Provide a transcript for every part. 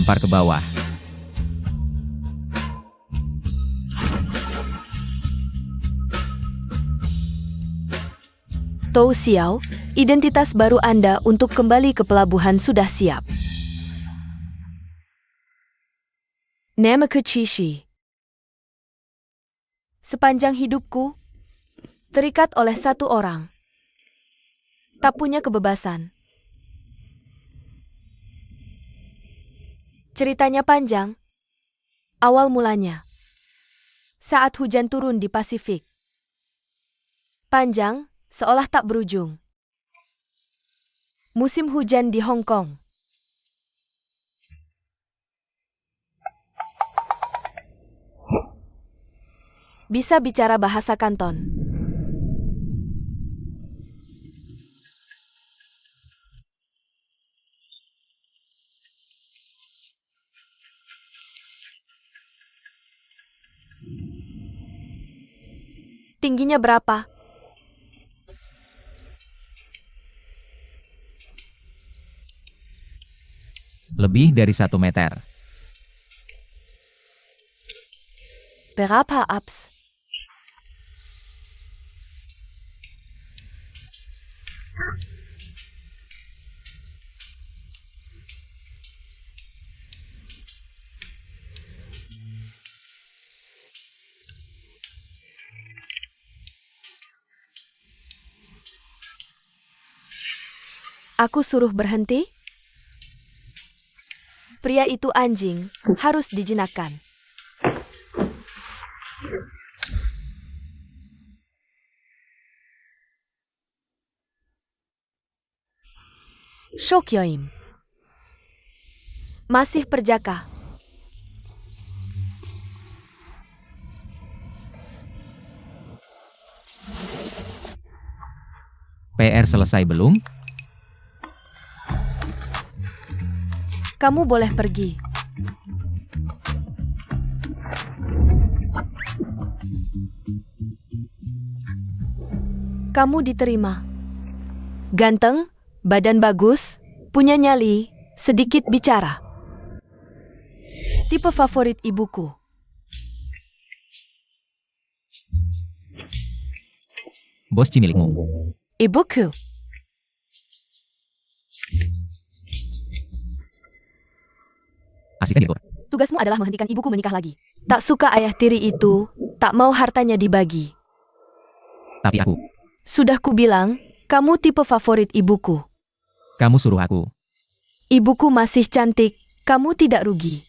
dilempar ke bawah. Tou Xiao, identitas baru Anda untuk kembali ke pelabuhan sudah siap. Namaku Cishi. Sepanjang hidupku, terikat oleh satu orang. Tak punya kebebasan. Ceritanya panjang. Awal mulanya. Saat hujan turun di Pasifik. Panjang, seolah tak berujung. Musim hujan di Hong Kong. Bisa bicara bahasa Kanton. Tingginya berapa? Lebih dari 1 meter. Berapa Abs? Aku suruh berhenti? Pria itu anjing, harus dijinakkan. Shokyoim. Masih perjaka. PR selesai belum? Kamu boleh pergi. Kamu diterima. Ganteng, badan bagus, punya nyali, sedikit bicara. Tipe favorit ibuku. Bos milikmu. Ibuku. Asisten direktur. Tugasmu adalah menghentikan ibuku menikah lagi. Tak suka ayah tiri itu, tak mau hartanya dibagi. Tapi aku. Sudah kubilang, kamu tipe favorit ibuku. Kamu suruh aku. Ibuku masih cantik, kamu tidak rugi.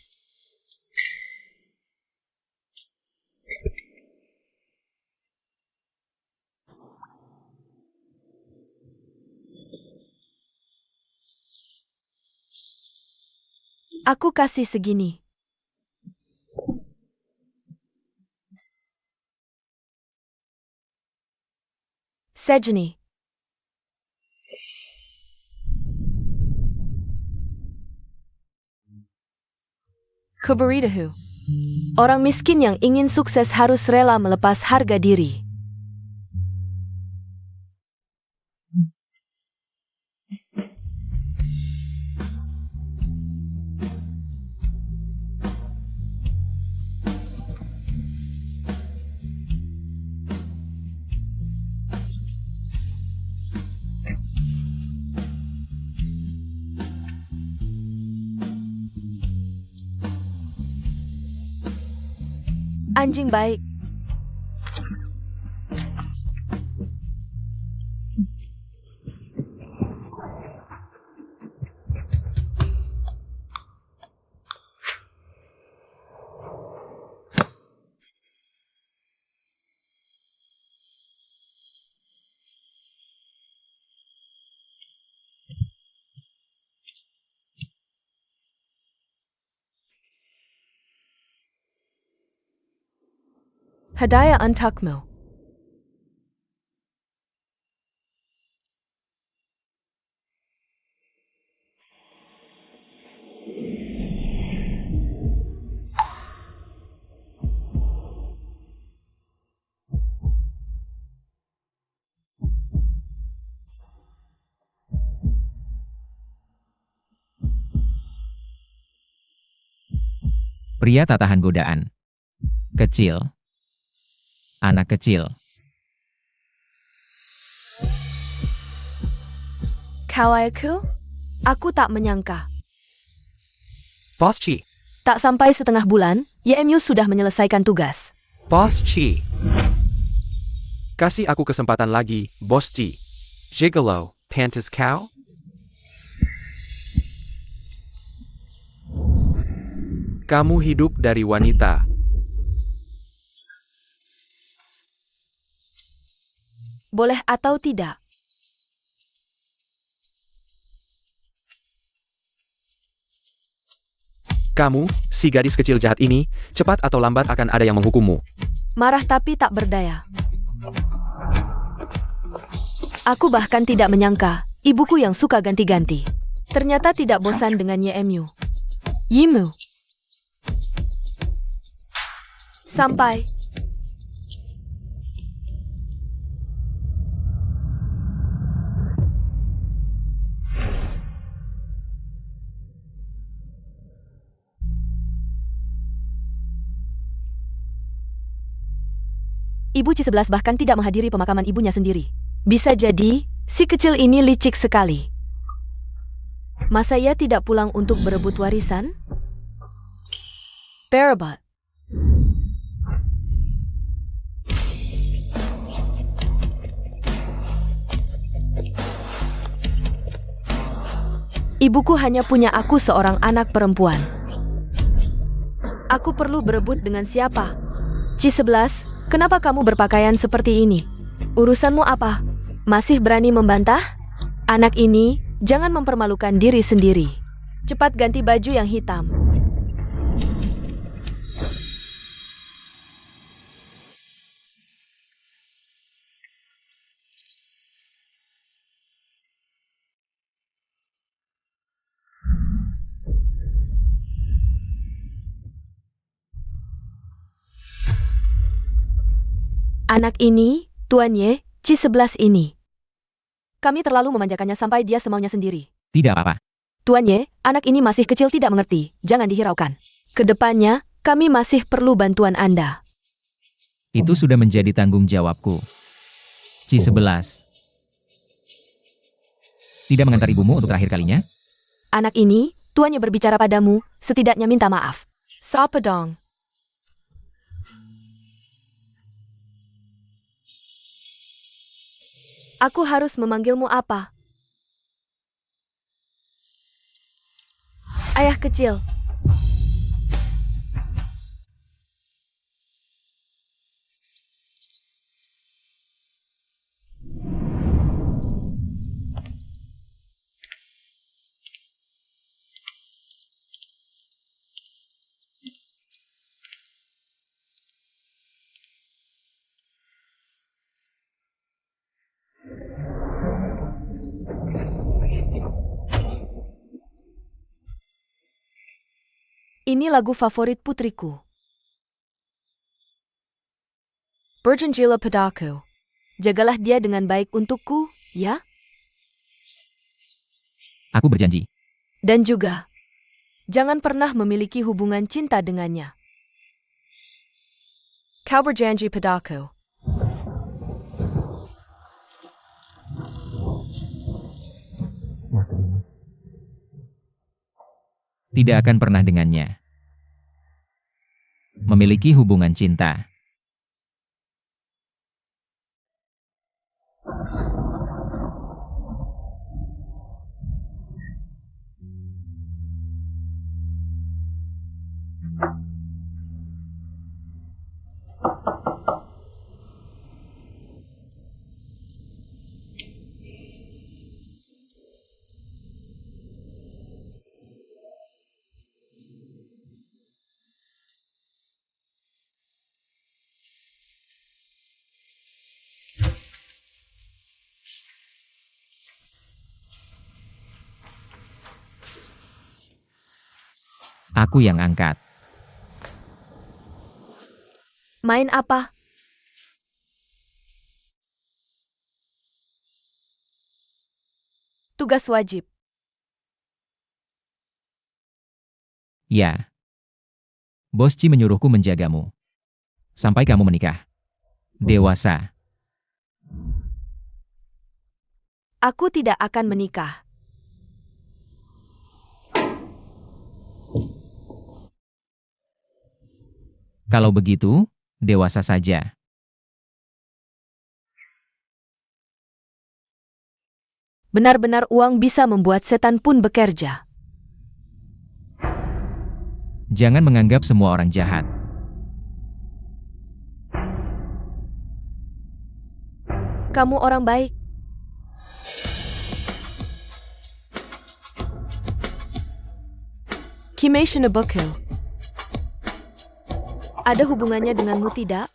Aku kasih segini. Sejeni. Kuberitahu. Orang miskin yang ingin sukses harus rela melepas harga diri. Anjing baik. Hadiah untukmu. Pria tak tahan godaan. Kecil. Anak kecil. Kawaii-ku? Aku tak menyangka. Boss Chi. Tak sampai setengah bulan, YMU sudah menyelesaikan tugas. Boss Chi. Kasih aku kesempatan lagi, Boss Chi. Gigolo, pantas kau? Kamu hidup dari wanita. Boleh atau tidak? Kamu, si gadis kecil jahat ini, cepat atau lambat akan ada yang menghukummu. Marah tapi tak berdaya. Aku bahkan tidak menyangka, ibuku yang suka ganti-ganti. Ternyata tidak bosan dengan YMU. Yimu. Sampai. Ibu Ci11 bahkan tidak menghadiri pemakaman ibunya sendiri. Bisa jadi, si kecil ini licik sekali. Masa ia tidak pulang untuk berebut warisan? Barabat. Ibuku hanya punya aku seorang anak perempuan. Aku perlu berebut dengan siapa? Ci11, kenapa kamu berpakaian seperti ini? Urusanmu apa? Masih berani membantah? Anak ini, jangan mempermalukan diri sendiri. Cepat ganti baju yang hitam. Anak ini, Tuan Ye, Ci11 ini. Kami terlalu memanjakannya sampai dia semaunya sendiri. Tidak apa-apa. Tuan Ye, anak ini masih kecil tidak mengerti, jangan dihiraukan. Kedepannya, kami masih perlu bantuan Anda. Itu sudah menjadi tanggung jawabku. Ci11. Tidak mengantar ibumu untuk terakhir kalinya? Anak ini, Tuan Ye berbicara padamu, setidaknya minta maaf. Sapa dong. Aku harus memanggilmu apa? Ayah kecil. Ini lagu favorit putriku. Berjanjilah padaku. Jagalah dia dengan baik untukku, ya? Aku berjanji. Dan juga, jangan pernah memiliki hubungan cinta dengannya. Kau berjanji padaku. Tidak akan pernah dengannya. Memiliki hubungan cinta. Aku yang angkat. Main apa? Tugas wajib. Ya. Bos Chi menyuruhku menjagamu. Sampai kamu menikah. Dewasa. Aku tidak akan menikah. Kalau begitu, dewasa saja. Benar-benar uang bisa membuat setan pun bekerja. Jangan menganggap semua orang jahat. Kamu orang baik. Kimei Shinobuku. Ada hubungannya denganmu tidak?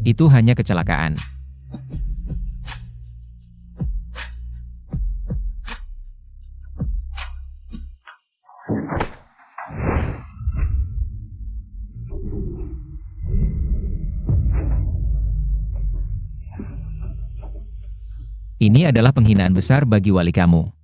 Itu hanya kecelakaan. Ini adalah penghinaan besar bagi wali kamu.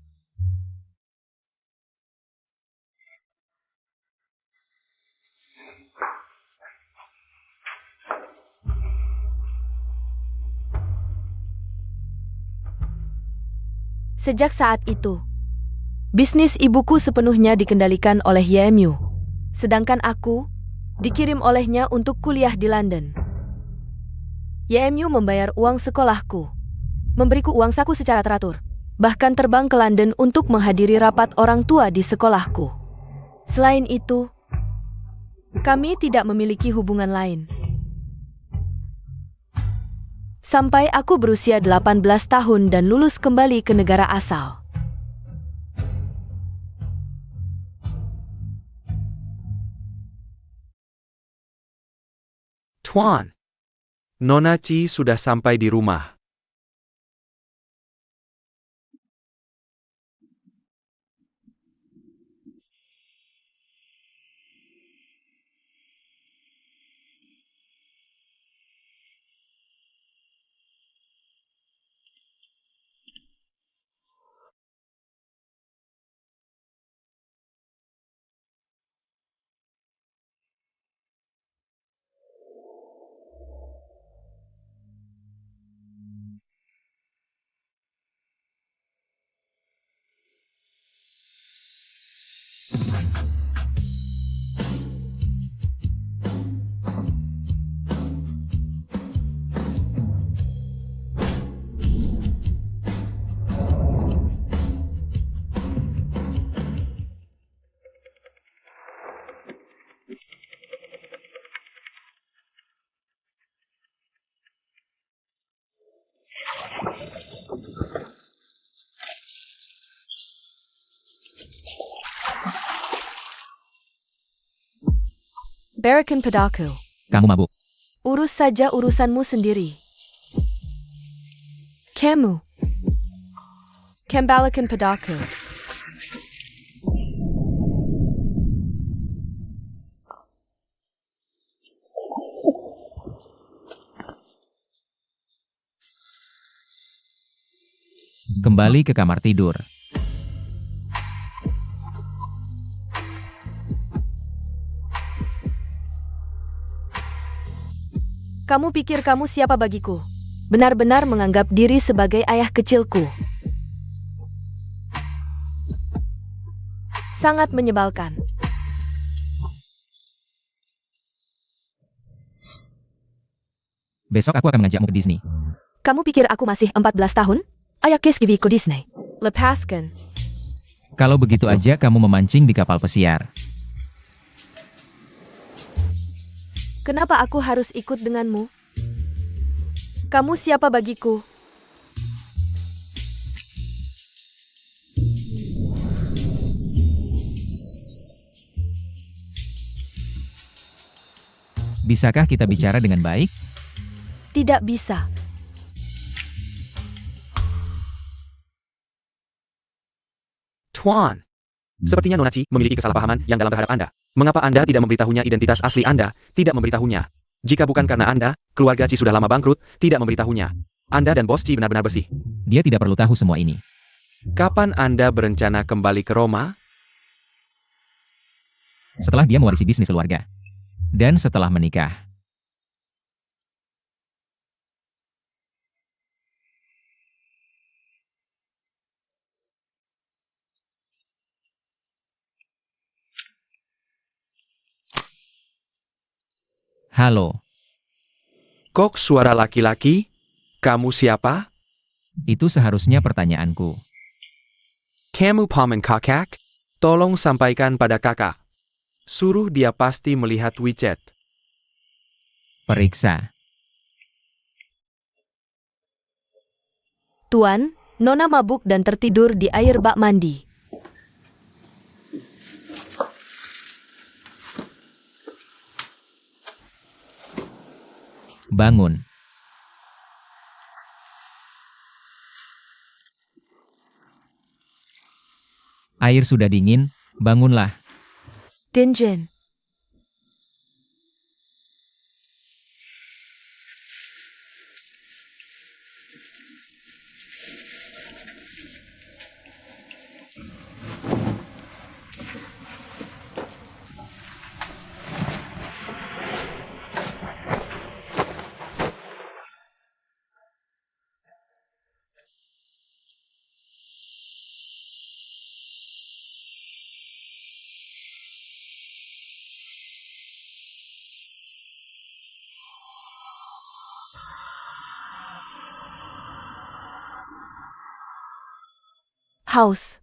Sejak saat itu, bisnis ibuku sepenuhnya dikendalikan oleh YMU. Sedangkan aku dikirim olehnya untuk kuliah di London. YMU membayar uang sekolahku, memberiku uang saku secara teratur, bahkan terbang ke London untuk menghadiri rapat orang tua di sekolahku. Selain itu, kami tidak memiliki hubungan lain. Sampai aku berusia 18 tahun dan lulus kembali ke negara asal. Tuan, Nona Chi sudah sampai di rumah. Berikan padaku. Kamu mabuk. Urus saja urusanmu sendiri. Kamu. Kembalikan padaku. Kembali ke kamar tidur. Kamu pikir kamu siapa bagiku? Benar-benar menganggap diri sebagai ayah kecilku. Sangat menyebalkan. Besok aku akan mengajakmu ke Disney. Kamu pikir aku masih 14 tahun? Ayak kiski ke Disney. Lepaskan. Kalau begitu aja kamu memancing di kapal pesiar. Kenapa aku harus ikut denganmu? Kamu siapa bagiku? Bisakah kita bicara dengan baik? Tidak bisa. Tuan. Sepertinya Nona Ci memiliki kesalahpahaman yang dalam terhadap Anda. Mengapa Anda tidak memberitahunya identitas asli Anda? Tidak memberitahunya. Jika bukan karena Anda, keluarga Ci sudah lama bangkrut, tidak memberitahunya. Anda dan bos Ci benar-benar bersih. Dia tidak perlu tahu semua ini. Kapan Anda berencana kembali ke Roma? Setelah dia mewarisi bisnis keluarga. Dan setelah menikah. Halo, Kok suara laki-laki? Kamu siapa? itu seharusnya pertanyaanku. Kamu paman kakak? Tolong sampaikan pada kakak. Suruh dia pasti melihat WeChat. Periksa. Tuan, Nona mabuk dan tertidur di air bak mandi. Bangun. Air sudah dingin, bangunlah. Dinjen. Haus.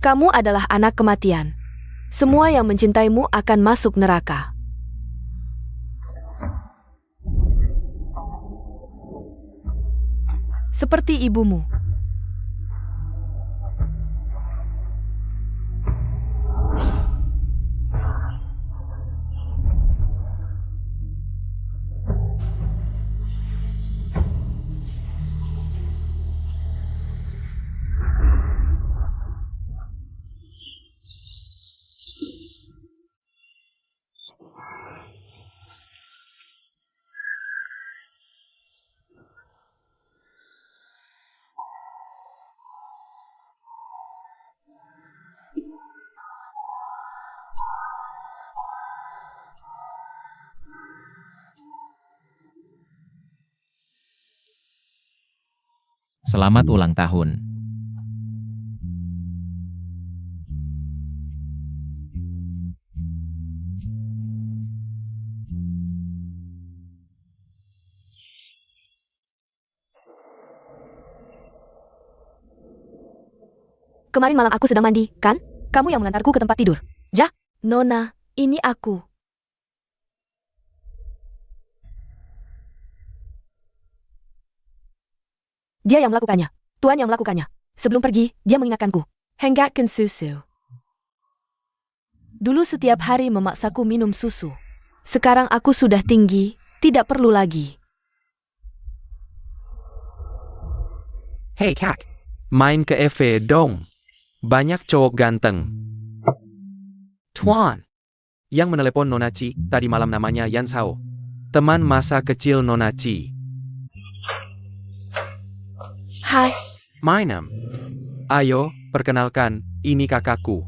Kamu adalah anak kematian. Semua yang mencintaimu akan masuk neraka. Seperti ibumu. Selamat ulang tahun. Kemarin malam aku sedang mandi, kan? Kamu yang mengantarku ke tempat tidur. Ja, Nona, ini aku. Dia yang melakukannya. Tuan yang melakukannya. Sebelum pergi, dia mengingatkanku. Henggatkan susu. Dulu setiap hari memaksaku minum susu. Sekarang aku sudah tinggi, tidak perlu lagi. Hei kak, main ke EV dong. Banyak cowok ganteng. Tuan. Yang menelepon Nona Ci tadi malam namanya Yan Sao. Teman masa kecil Nona Ci. Hai, Mainem. Ayo, perkenalkan, ini kakakku.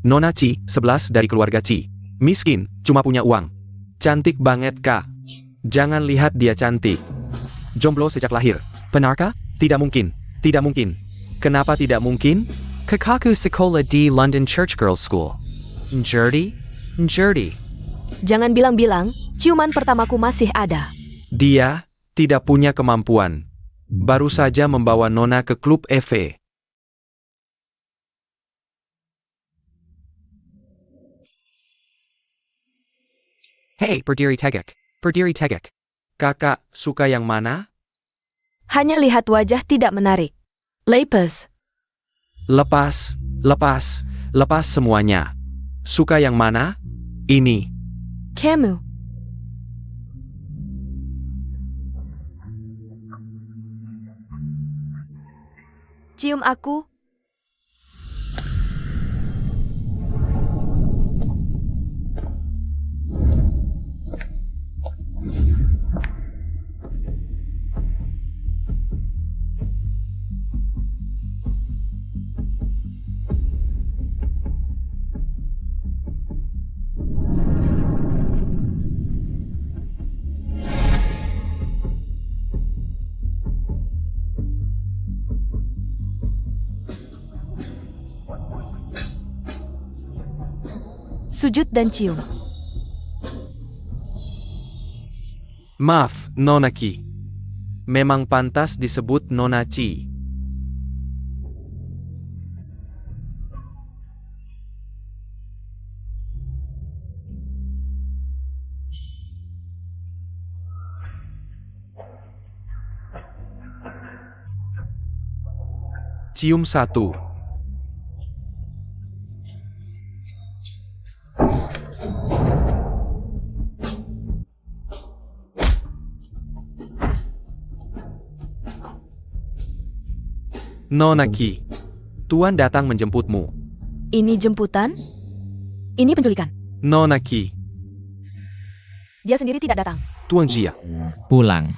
Nona Ci, 11 dari keluarga Ci. Miskin, cuma punya uang. Cantik banget, Kak. Jangan lihat dia cantik. Jomblo sejak lahir. Benarkah? Tidak mungkin. Tidak mungkin. Kenapa tidak mungkin? Kakakku sekolah di London Church Girls School. Njurdi? Njurdi. Jangan bilang-bilang, ciuman pertamaku masih ada. Dia tidak punya kemampuan. Baru saja membawa Nona ke klub EV. Hei, berdiri tegak. Berdiri tegak. Kakak suka yang mana? Hanya lihat wajah tidak menarik. Lepas. Lepas, lepas, lepas semuanya. Suka yang mana? Ini. Kamu. Cium aku. Sujud dan cium. Maaf, Nona Ki. Memang pantas disebut Nona Ci. Cium satu. Nona Ki, Tuan datang menjemputmu. Ini jemputan? Ini penculikan. Nona Ki, Dia sendiri tidak datang. Tuan Jia. Pulang.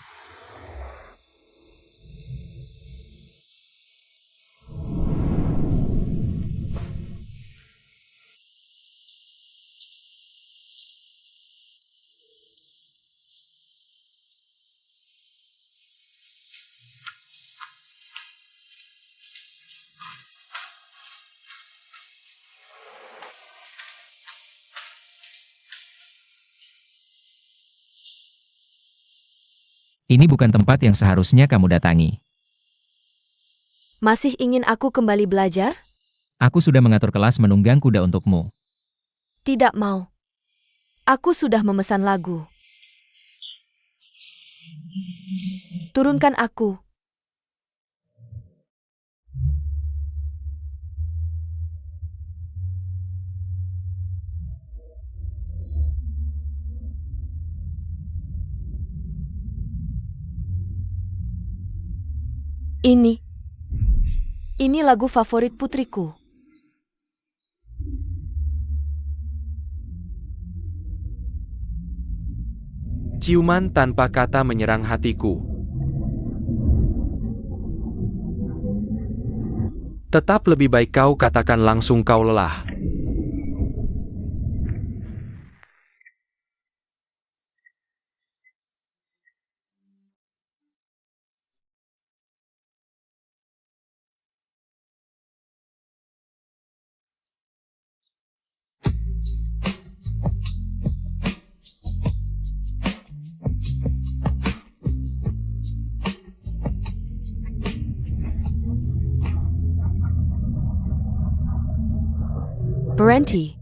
Ini bukan tempat yang seharusnya kamu datangi. Masih ingin aku kembali belajar? Aku sudah mengatur kelas menunggang kuda untukmu. Tidak mau. Aku sudah memesan lagu. Turunkan aku. Ini lagu favorit putriku. Ciuman tanpa kata menyerang hatiku. Tetap lebih baik kau katakan langsung kau lelah. Berhenti.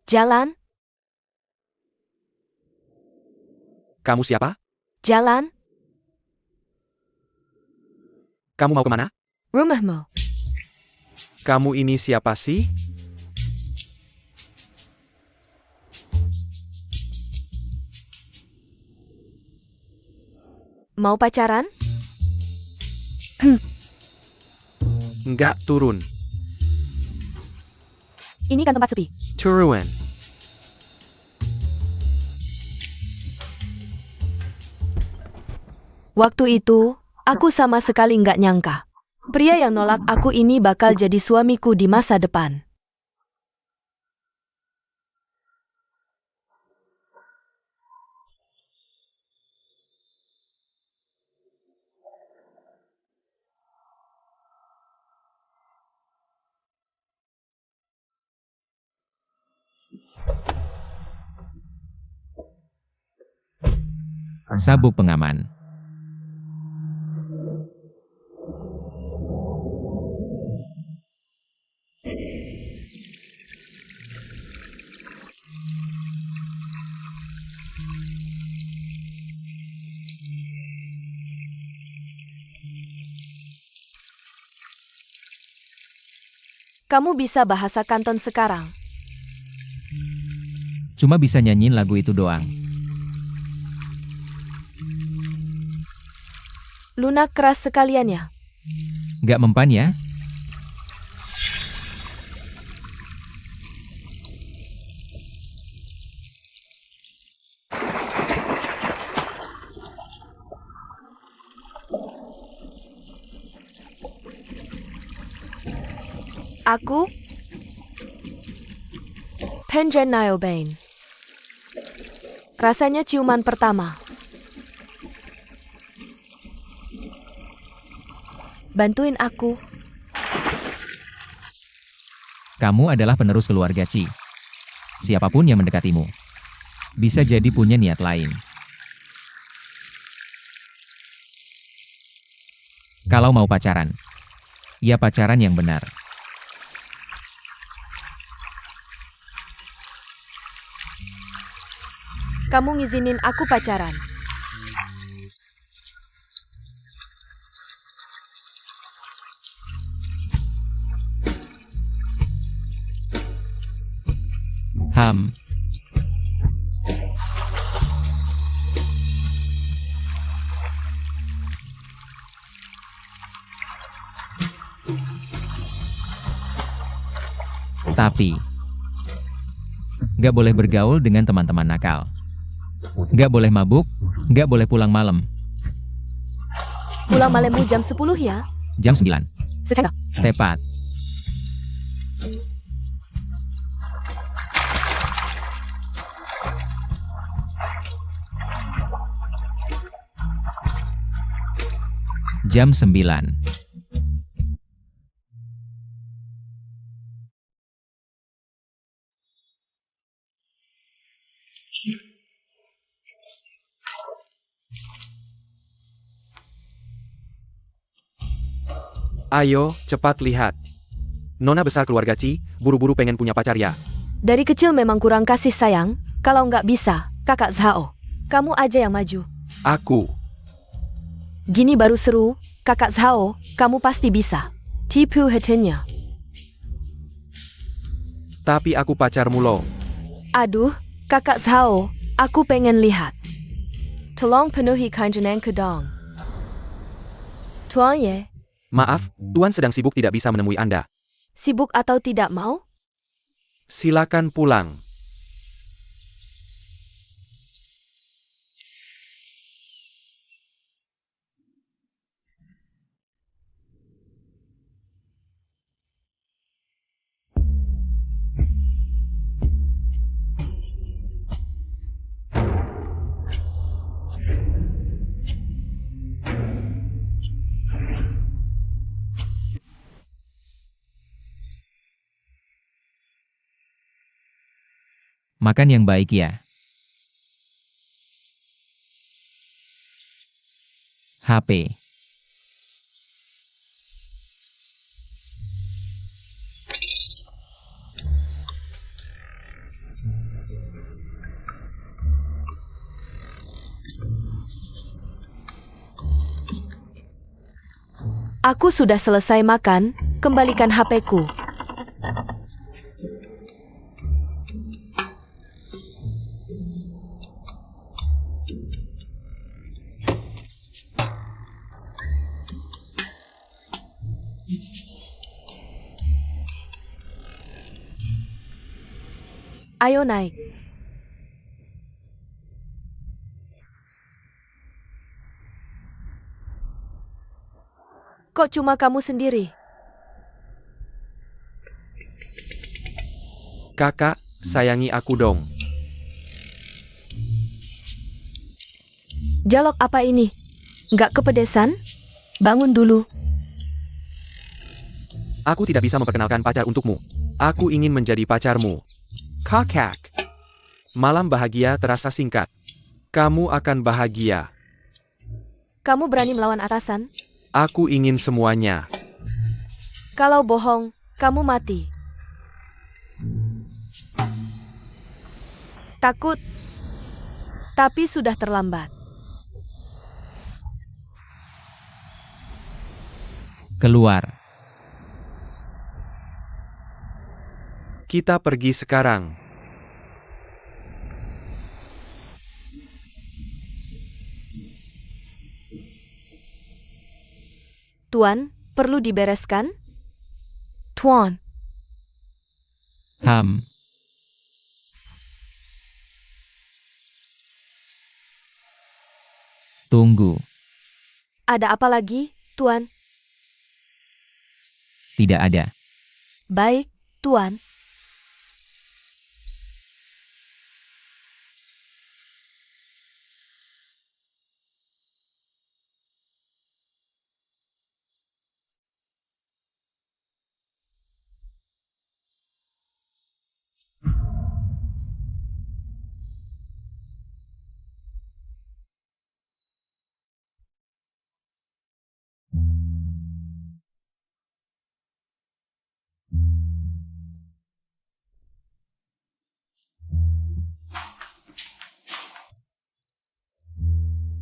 Jalan, Kamu siapa? jalan, Kamu mau kemana? rumahmu. Kamu ini siapa sih? Mau pacaran? Nggak turun. Ini kan tempat sepi. Turun. Waktu itu, aku sama sekali nggak nyangka. Pria yang nolak aku ini bakal jadi suamiku di masa depan. Sabuk pengaman. Kamu bisa bahasa Kanton sekarang. Cuma bisa nyanyiin lagu itu doang. Lunak keras sekalian ya. Nggak mempan ya? Aku Penjen Niobane. Rasanya ciuman pertama. Bantuin aku. Kamu adalah penerus keluarga Ci. Siapapun yang mendekatimu, bisa jadi punya niat lain. Kalau mau pacaran, ya pacaran yang benar. Kamu ngizinin aku pacaran. Ham. Tapi, nggak boleh bergaul dengan teman-teman nakal. Nggak boleh mabuk, nggak boleh pulang malam. Pulang malammu jam 10 ya? Jam 9. Secakap. Tepat. Jam 9. Ayo, cepat lihat. Nona besar keluarga Ci, buru-buru pengen punya pacar ya. Dari kecil memang kurang kasih sayang. Kalau nggak bisa, kakak Zhao. Kamu aja yang maju. Aku. Gini baru seru, kakak Zhao, kamu pasti bisa. Tipu hatinya. Tapi aku pacarmu loh. Aduh, kakak Zhao, aku pengen lihat. Tolong penuhi kanjenanku dong. Tuan Ye, Maaf, Tuan sedang sibuk tidak bisa menemui Anda. sibuk atau tidak mau? Silakan pulang. Makan yang baik ya. HP. Aku sudah selesai makan, kembalikan HP-ku. Ayo naik. Kok cuma kamu sendiri? Kakak, sayangi aku dong. Jalok apa ini? Nggak kepedesan? Bangun dulu. Aku tidak bisa memperkenalkan pacar untukmu. Aku ingin menjadi pacarmu. Kakak. Malam bahagia terasa singkat. Kamu akan bahagia. Kamu berani melawan atasan? Aku ingin semuanya. Kalau bohong, kamu mati. Takut? Tapi sudah terlambat. Keluar. Kita pergi sekarang. Tuan, perlu dibereskan? Tuan, Ham. Tunggu. ada apa lagi, Tuan? Tidak ada. Baik, Tuan.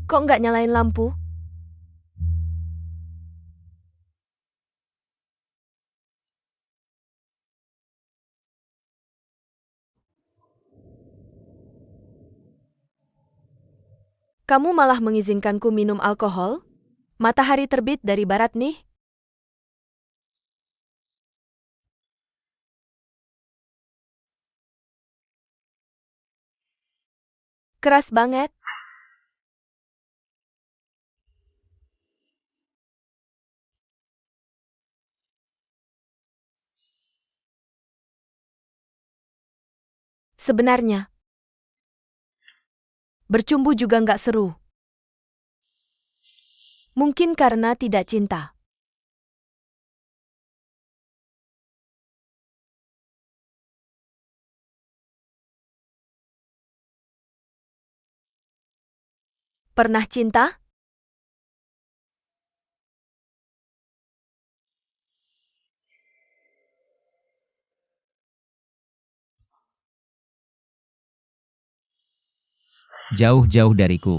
Kok nggak nyalain lampu? Kamu malah mengizinkanku minum alkohol? Matahari terbit dari barat nih. Keras banget. Sebenarnya, bercumbu juga nggak seru. Mungkin karena tidak cinta. Pernah cinta? Jauh-jauh dariku.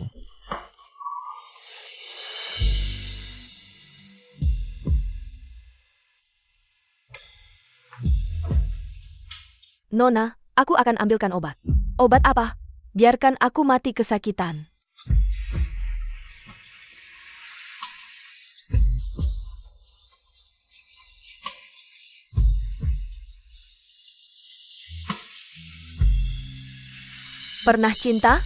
Nona, aku akan ambilkan obat. Obat apa? Biarkan aku mati kesakitan. Pernah cinta?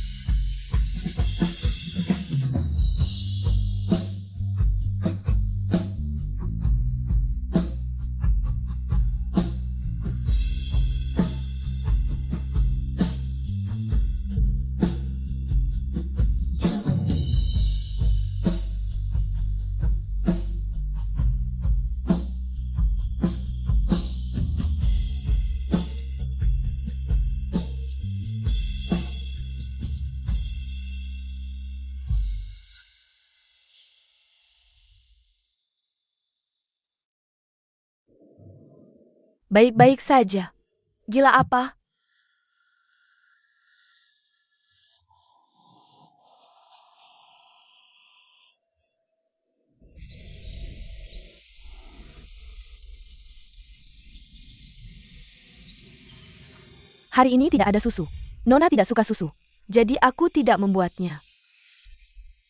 Baik-baik saja. Gila apa? Hari ini tidak ada susu. Nona tidak suka susu. Jadi aku tidak membuatnya.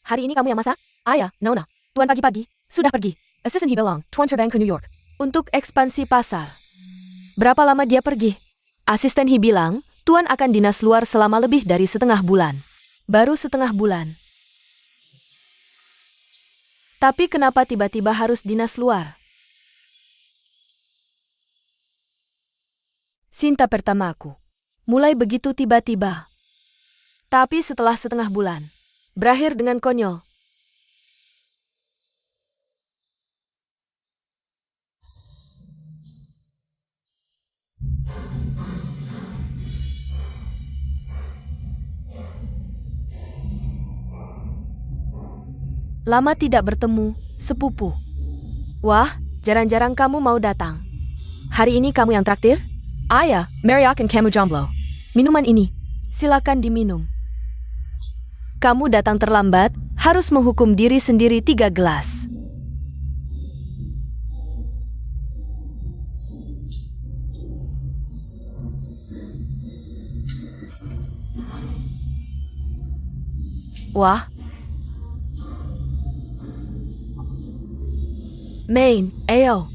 Hari ini kamu yang masak? Ayah, Nona. Tuan pagi-pagi, sudah pergi. Assistant he belong, Tuan terbang ke New York. Untuk ekspansi pasar. Berapa lama dia pergi? Asisten He bilang, Tuan akan dinas luar selama lebih dari setengah bulan. Baru setengah bulan. Tapi kenapa tiba-tiba harus dinas luar? Cinta pertamaku. Mulai begitu tiba-tiba. Tapi setelah setengah bulan, berakhir dengan konyol. Lama tidak bertemu, sepupu. Wah, jarang-jarang kamu mau datang. Hari ini kamu yang traktir? Ayah, mari akan kamu jomblo. Minuman ini, silakan diminum. Kamu datang terlambat, harus menghukum diri sendiri 3 gelas. Wah. Main, ayo.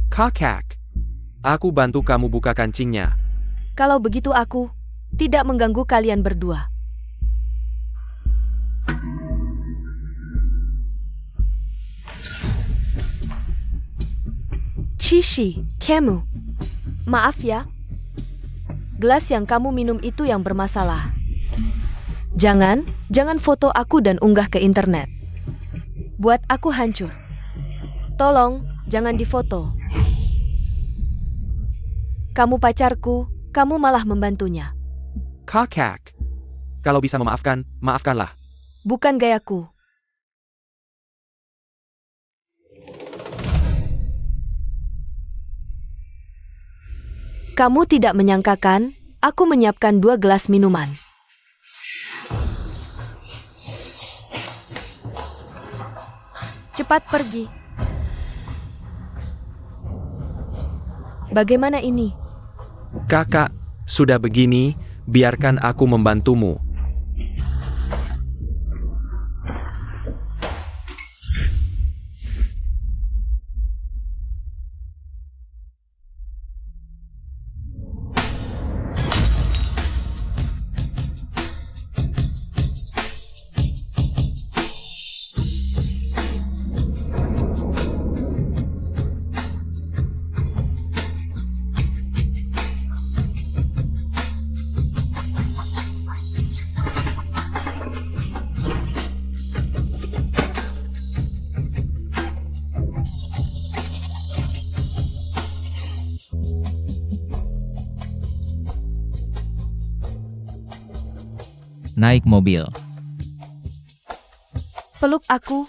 Kakak. Aku bantu kamu buka kancingnya. Kalau begitu aku tidak mengganggu kalian berdua. Cici, kamu. Maaf ya. Gelas yang kamu minum itu yang bermasalah. Jangan foto aku dan unggah ke internet. Buat aku hancur. Tolong, jangan difoto. Kamu pacarku, kamu malah membantunya. Kakak. Kalau bisa memaafkan, maafkanlah. Bukan gayaku. Kamu tidak menyangkakan, aku menyiapkan 2 gelas minuman. Cepat pergi. Bagaimana ini? Kakak, sudah begini, biarkan aku membantumu. Naik mobil. Peluk aku.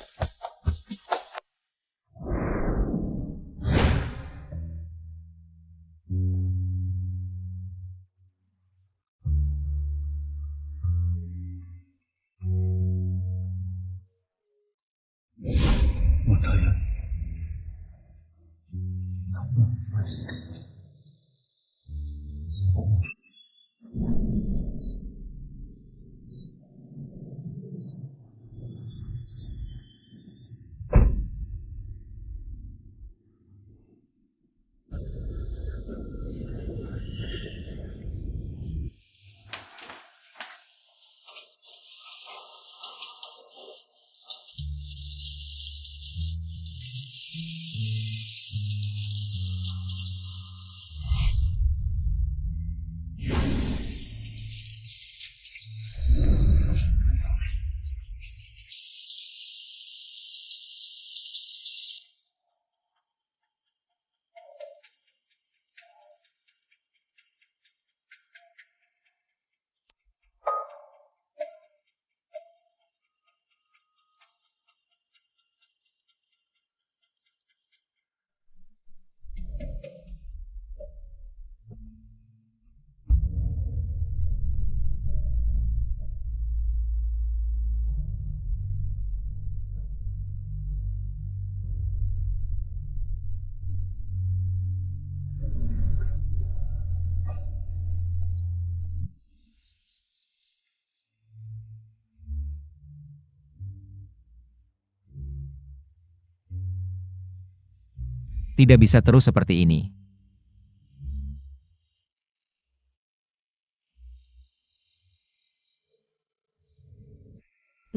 Tidak bisa terus seperti ini.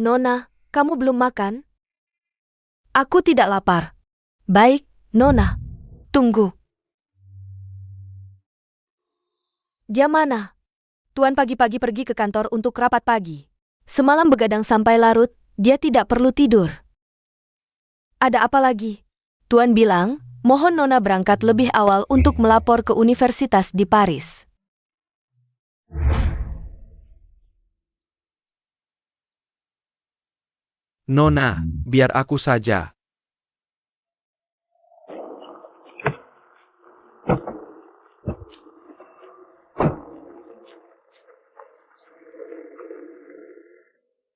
Nona, kamu belum makan? Aku tidak lapar. Baik, Nona. Tunggu. Dia mana? Tuan pagi-pagi pergi ke kantor untuk rapat pagi. Semalam begadang sampai larut, dia tidak perlu tidur. Ada apa lagi? Tuan bilang, mohon Nona berangkat lebih awal untuk melapor ke universitas di Paris. Nona, biar aku saja.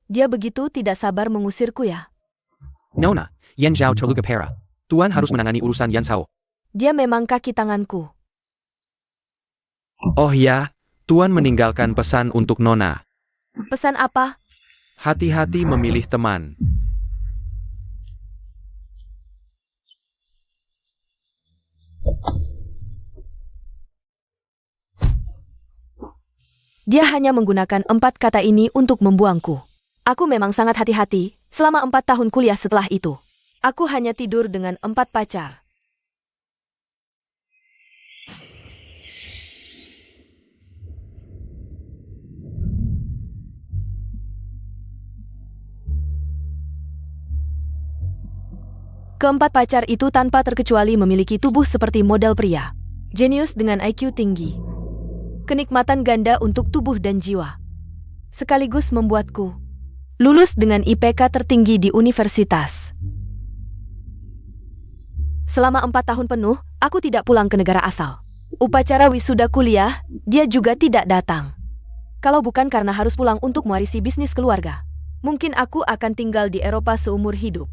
Dia begitu tidak sabar mengusirku ya. Nona, Yan Zhao terluka parah. Tuan harus menangani urusan Yan Zhao. Dia memang kaki tanganku. Oh ya, Tuan meninggalkan pesan untuk Nona. Pesan apa? Hati-hati memilih teman. Dia hanya menggunakan 4 kata ini untuk membuangku. Aku memang sangat hati-hati selama 4 tahun kuliah setelah itu. Aku hanya tidur dengan 4 pacar. Keempat pacar itu tanpa terkecuali memiliki tubuh seperti model pria. Jenius dengan IQ tinggi. Kenikmatan ganda untuk tubuh dan jiwa. Sekaligus membuatku lulus dengan IPK tertinggi di universitas. Selama 4 tahun penuh, aku tidak pulang ke negara asal. Upacara wisuda kuliah, dia juga tidak datang. Kalau bukan karena harus pulang untuk mewarisi bisnis keluarga, mungkin aku akan tinggal di Eropa seumur hidup.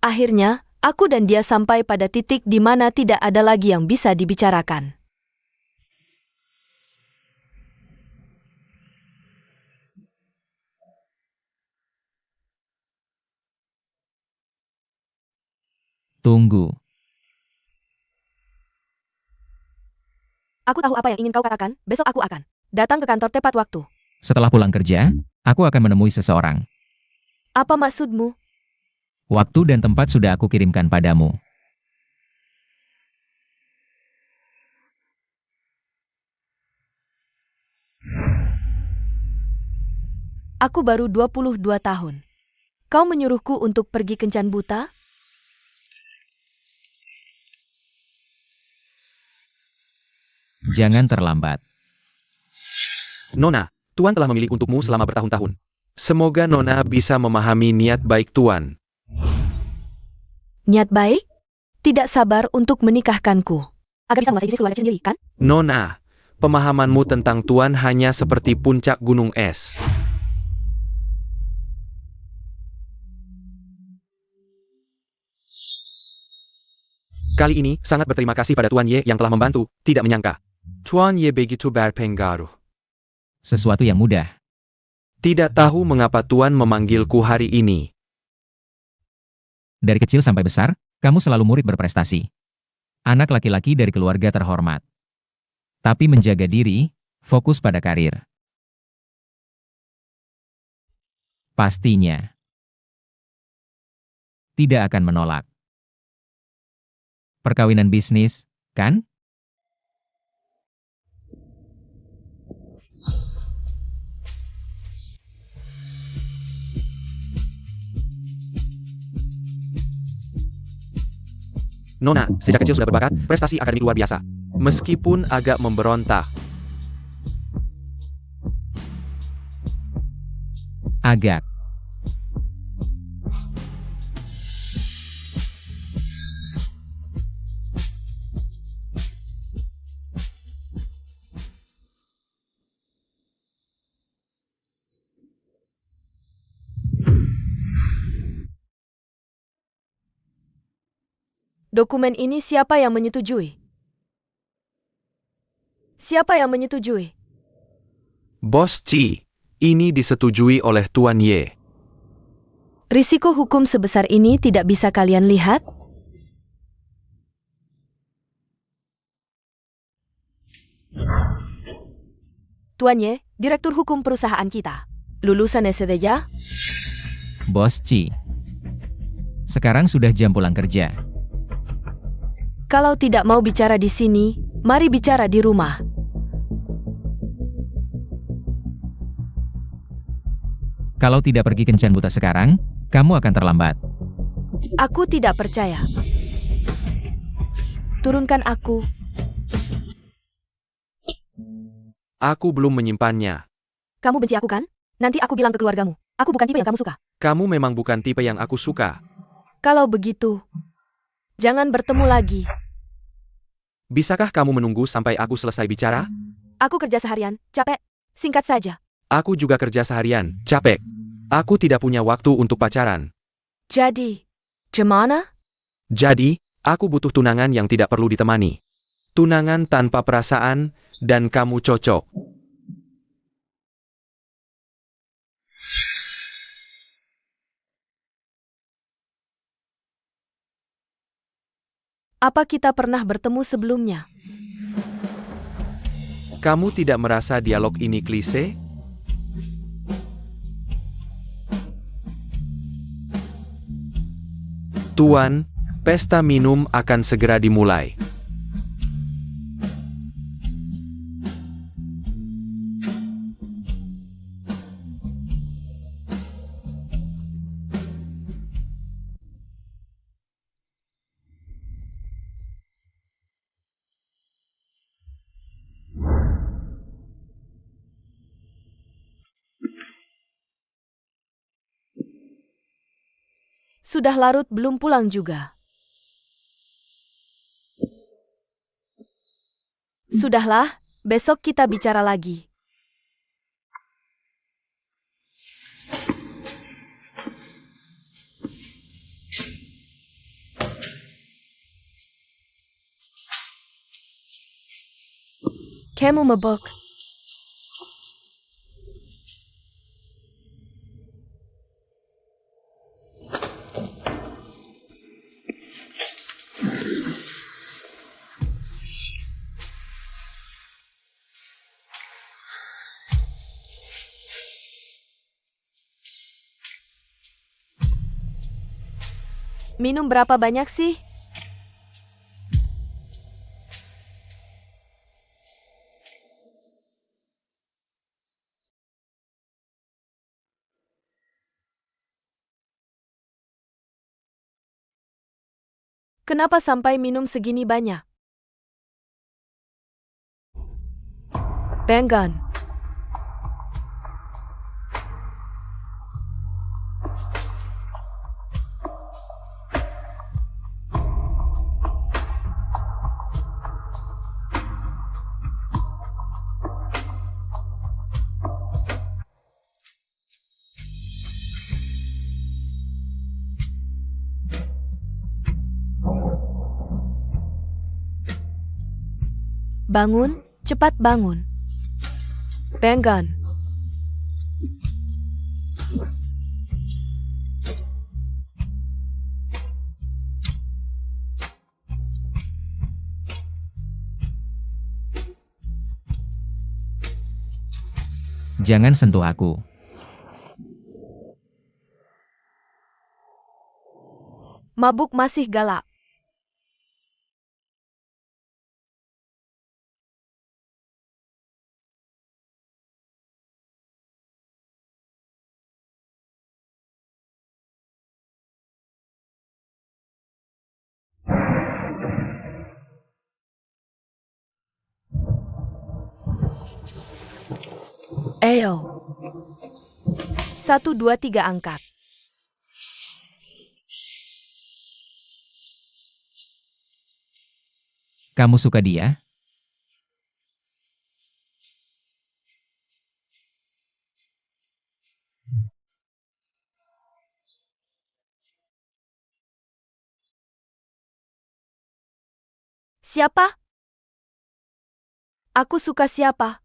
Akhirnya, aku dan dia sampai pada titik di mana tidak ada lagi yang bisa dibicarakan. Tunggu. Aku tahu apa yang ingin kau katakan, besok aku akan datang ke kantor tepat waktu. Setelah pulang kerja, aku akan menemui seseorang. Apa maksudmu? Waktu dan tempat sudah aku kirimkan padamu. Aku baru 22 tahun. Kau menyuruhku untuk pergi kencan buta? Jangan terlambat. Nona, Tuan telah memilih untukmu selama bertahun-tahun. Semoga Nona bisa memahami niat baik Tuan. Niat baik? Tidak sabar untuk menikahkanku. Agar bisa menguasai bisnis keluarga sendiri, kan? Nona, pemahamanmu tentang Tuan hanya seperti puncak gunung es. Kali ini, sangat berterima kasih pada Tuan Ye yang telah membantu, tidak menyangka. Tuan Ye begitu berpengaruh. Sesuatu yang mudah. Tidak tahu mengapa Tuan memanggilku hari ini. Dari kecil sampai besar, kamu selalu murid berprestasi. Anak laki-laki dari keluarga terhormat. Tapi menjaga diri, fokus pada karir. Pastinya. Tidak akan menolak. Perkawinan bisnis, kan? Nona, sejak kecil sudah berbakat, prestasi akademik luar biasa. Meskipun agak memberontak. Agak. Dokumen ini siapa yang menyetujui? Siapa yang menyetujui? Bos Ci, ini disetujui oleh Tuan Ye. Risiko hukum sebesar ini tidak bisa kalian lihat? Tuan Ye, Direktur Hukum perusahaan kita. Lulusan SDJ? Bos Ci. Sekarang sudah jam pulang kerja. Kalau tidak mau bicara di sini, mari bicara di rumah. Kalau tidak pergi kencan buta sekarang, kamu akan terlambat. Aku tidak percaya. Turunkan aku. Aku belum menyimpannya. Kamu benci aku kan? Nanti aku bilang ke keluargamu. Aku bukan tipe yang kamu suka. Kamu memang bukan tipe yang aku suka. Kalau begitu, jangan bertemu lagi. Bisakah kamu menunggu sampai aku selesai bicara? Aku kerja seharian, capek. Singkat saja. Aku juga kerja seharian, capek. Aku tidak punya waktu untuk pacaran. Jadi, gimana? Jadi, aku butuh tunangan yang tidak perlu ditemani. Tunangan tanpa perasaan, dan kamu cocok. Apa kita pernah bertemu sebelumnya? Kamu tidak merasa dialog ini klise? Tuan, pesta minum akan segera dimulai. Sudah larut belum pulang juga. Sudahlah, besok kita bicara lagi. Kamu mabuk. Minum berapa banyak sih? Kenapa sampai minum segini banyak? Banggan. Bangun, cepat bangun. Banggan. Jangan sentuh aku. Mabuk masih galak. Ayo. 1, 2, 3 angkat. Kamu suka dia? Siapa? Aku suka siapa?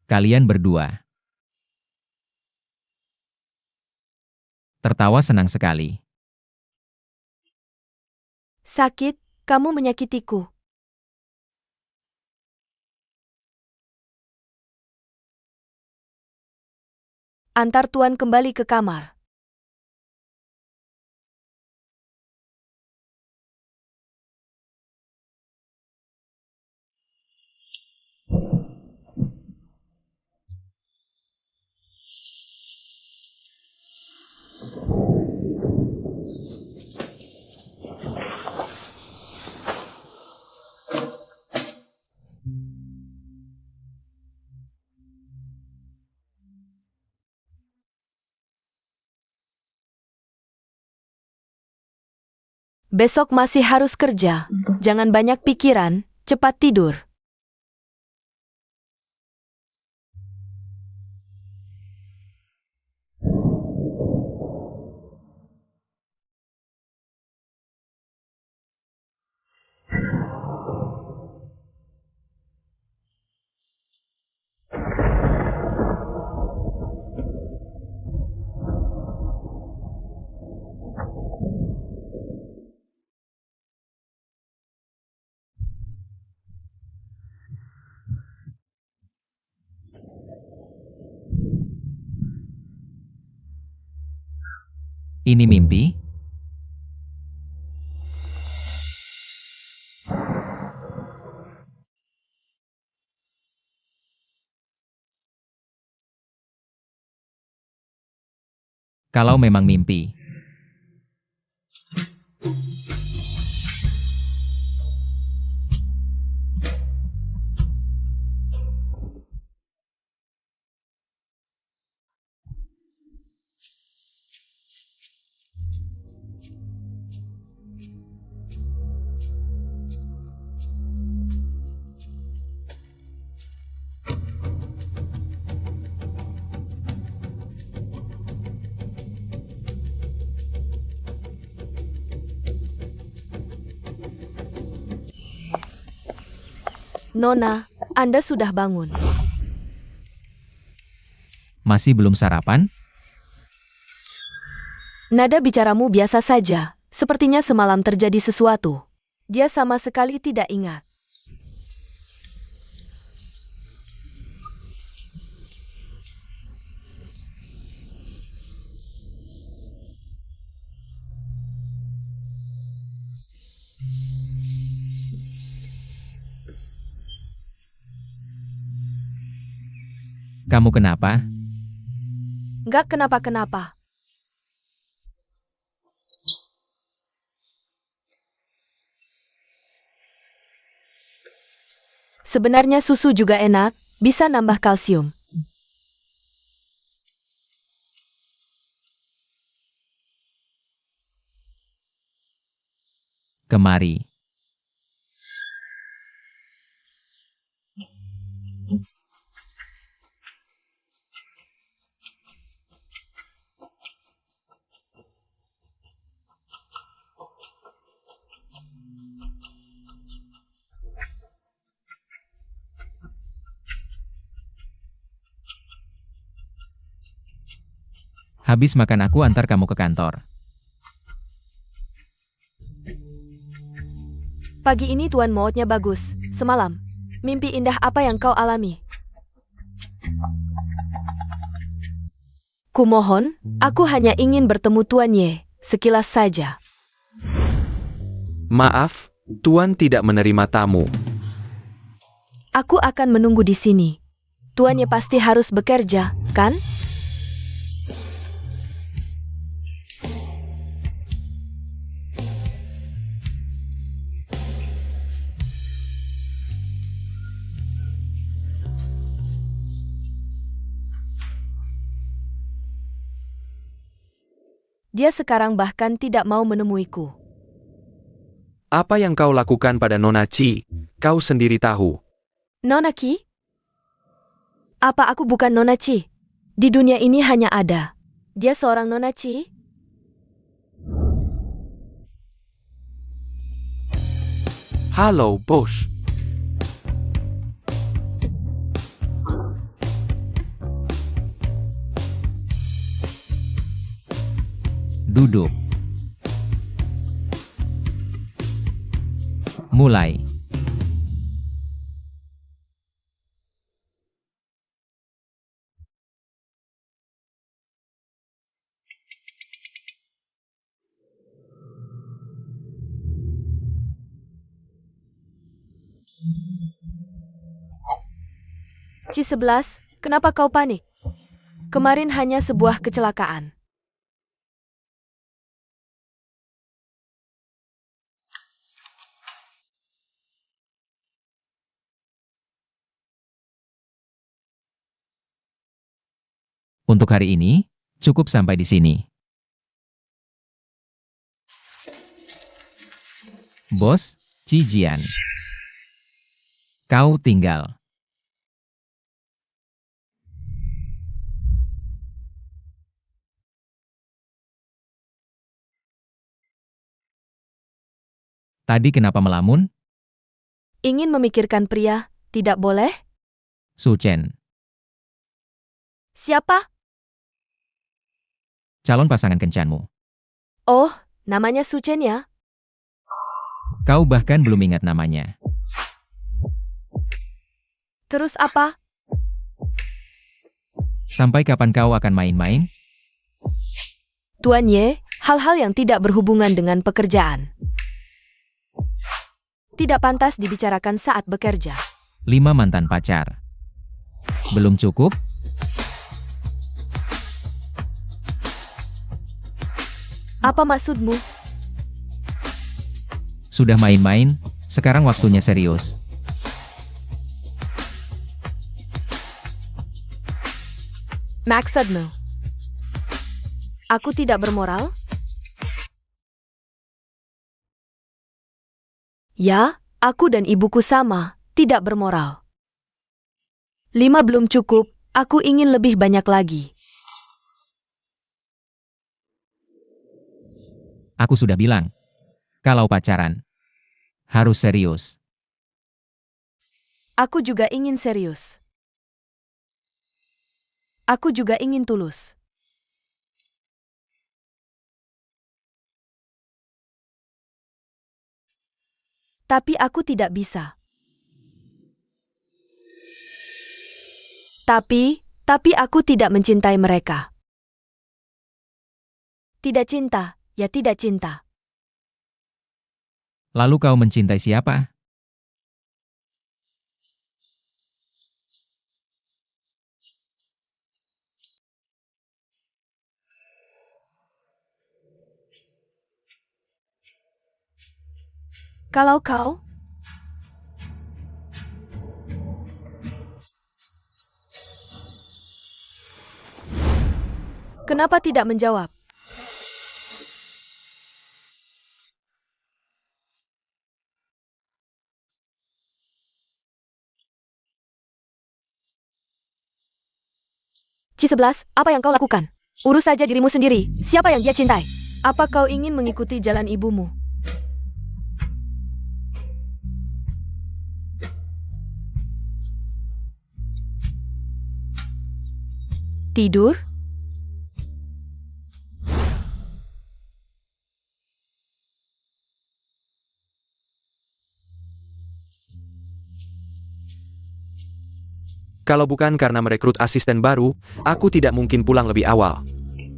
Kalian berdua. Tertawa senang sekali. Sakit, kamu menyakitiku. Antar Tuan kembali ke kamar. Besok masih harus kerja. Jangan banyak pikiran, cepat tidur. Ini mimpi? Kalau memang mimpi. Nona, Anda sudah bangun. Masih belum sarapan? Nada bicaramu biasa saja. Sepertinya semalam terjadi sesuatu. Dia sama sekali tidak ingat. Kamu kenapa? Nggak kenapa-kenapa. Sebenarnya susu juga enak, bisa nambah kalsium. Kemari. Habis makan aku antar kamu ke kantor. Pagi ini Tuan moodnya bagus. Semalam, mimpi indah apa yang kau alami? Kumohon, aku hanya ingin bertemu Tuan Ye, sekilas saja. Maaf, Tuan tidak menerima tamu. Aku akan menunggu di sini. Tuan Ye pasti harus bekerja, kan? Dia sekarang bahkan tidak mau menemuiku. Apa yang kau lakukan pada Nona Chi? Kau sendiri tahu. Nona Ki? Apa aku bukan Nona Chi? Di dunia ini hanya ada. Dia seorang Nona Chi? Halo, bos. Duduk. Mulai. Ci-11, kenapa kau panik? Kemarin hanya sebuah kecelakaan. Untuk hari ini, cukup sampai di sini. Bos, Ci Jian. Kau tinggal. Tadi kenapa melamun? Ingin memikirkan pria, tidak boleh? Su Chen. Siapa? Calon pasangan kencanmu. Oh, namanya Su Chen ya? Kau bahkan belum ingat namanya. Terus apa? Sampai kapan kau akan main-main? Tuan Ye, hal-hal yang tidak berhubungan dengan pekerjaan. Tidak pantas dibicarakan saat bekerja. 5 mantan pacar. Belum cukup? Apa maksudmu? Sudah main-main, sekarang waktunya serius. Maksudmu? Aku tidak bermoral? Ya, aku dan ibuku sama, tidak bermoral. 5 belum cukup, aku ingin lebih banyak lagi. Aku sudah bilang, kalau pacaran, harus serius. Aku juga ingin serius. Aku juga ingin tulus. Tapi aku tidak bisa. Tapi aku tidak mencintai mereka. Tidak cinta, ya tidak cinta. Lalu kau mencintai siapa? Kalau kau? Kenapa tidak menjawab? Ci-11, apa yang kau lakukan? Urus saja dirimu sendiri. Siapa yang dia cintai? Apa kau ingin mengikuti jalan ibumu? Tidur? Kalau bukan karena merekrut asisten baru, aku tidak mungkin pulang lebih awal.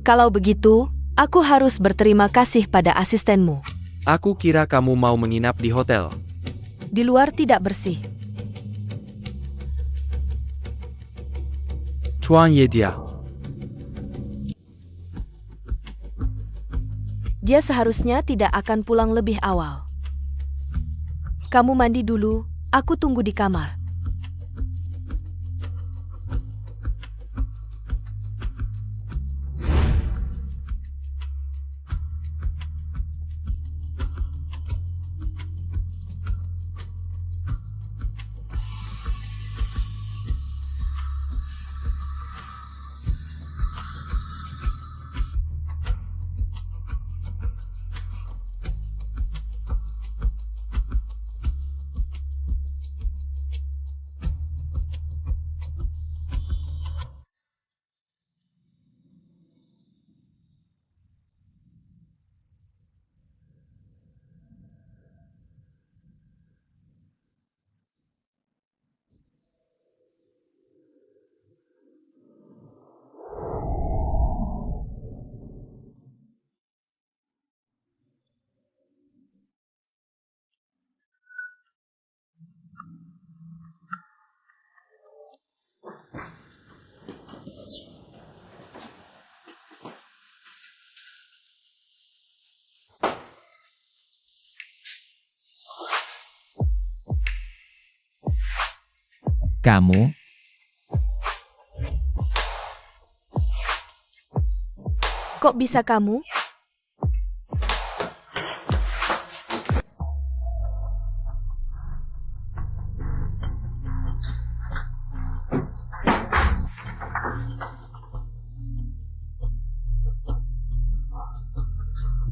Kalau begitu, aku harus berterima kasih pada asistenmu. Aku kira kamu mau menginap di hotel. Di luar tidak bersih. Tuan Yedia. Dia seharusnya tidak akan pulang lebih awal. Kamu mandi dulu, aku tunggu di kamar. Kamu, Kok bisa kamu?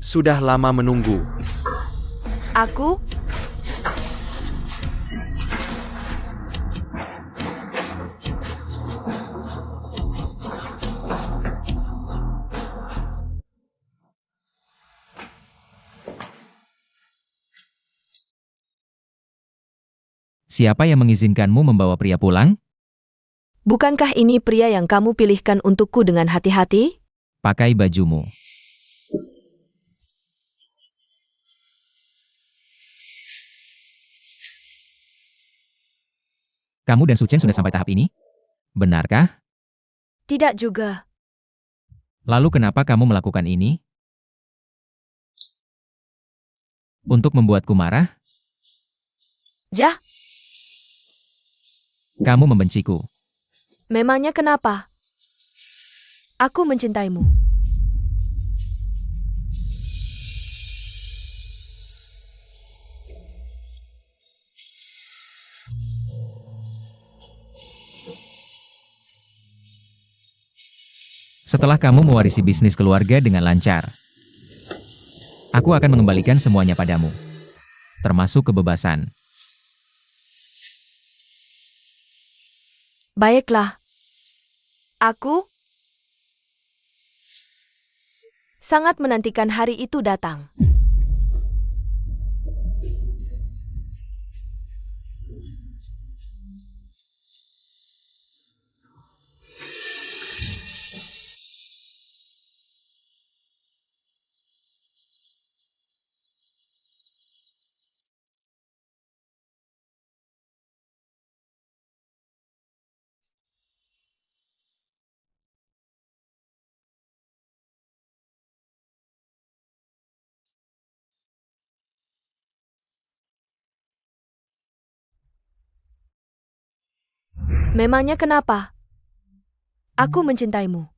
Sudah lama menunggu. Aku? siapa yang mengizinkanmu membawa pria pulang? Bukankah ini pria yang kamu pilihkan untukku dengan hati-hati? Pakai bajumu. Kamu dan Suchen sudah sampai tahap ini? Benarkah? Tidak juga. Lalu kenapa kamu melakukan ini? Untuk membuatku marah? Jah, Kamu membenciku. memangnya kenapa? Aku mencintaimu. Setelah kamu mewarisi bisnis keluarga dengan lancar, aku akan mengembalikan semuanya padamu. Termasuk kebebasan. Baiklah. Aku sangat menantikan hari itu datang. Memangnya kenapa? Aku mencintaimu.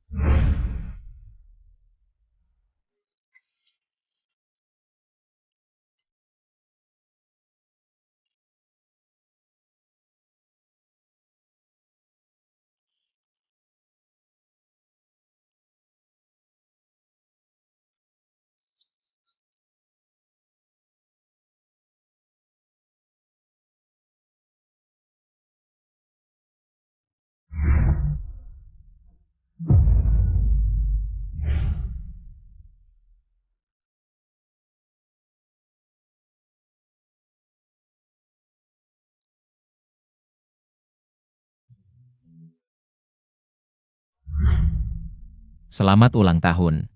Selamat ulang tahun.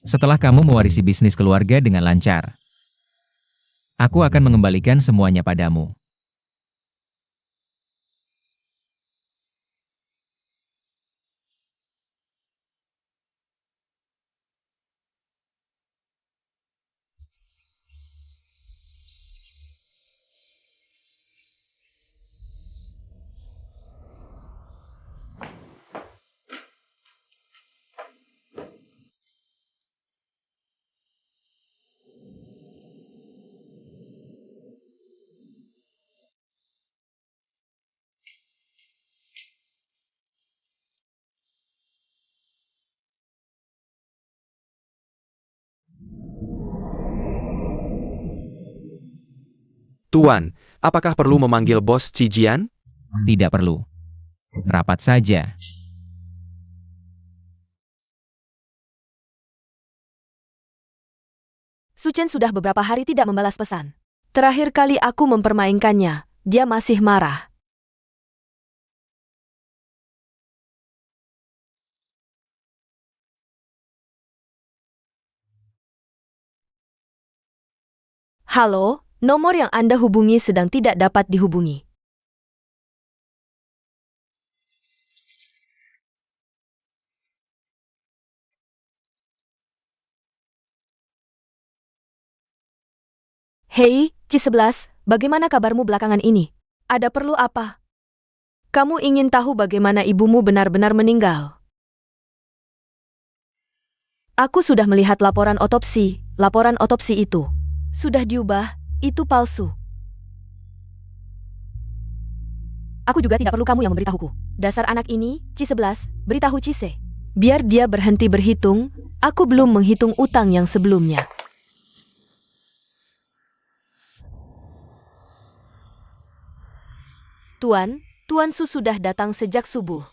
Setelah kamu mewarisi bisnis keluarga dengan lancar, aku akan mengembalikan semuanya padamu. Tuan, apakah perlu memanggil bos Cijian? Tidak perlu. Rapat saja. Suchen sudah beberapa hari tidak membalas pesan. Terakhir kali aku mempermainkannya, dia masih marah. Halo, nomor yang Anda hubungi sedang tidak dapat dihubungi. Hei, C11, bagaimana kabarmu belakangan ini? Ada perlu apa? Kamu ingin tahu bagaimana ibumu benar-benar meninggal? Aku sudah melihat laporan otopsi itu. Sudah diubah, itu palsu. Aku juga tidak perlu kamu yang memberitahuku. Dasar anak ini, C11, beritahu Cise. Biar dia berhenti berhitung, aku belum menghitung utang yang sebelumnya. Tuan Su sudah datang sejak subuh.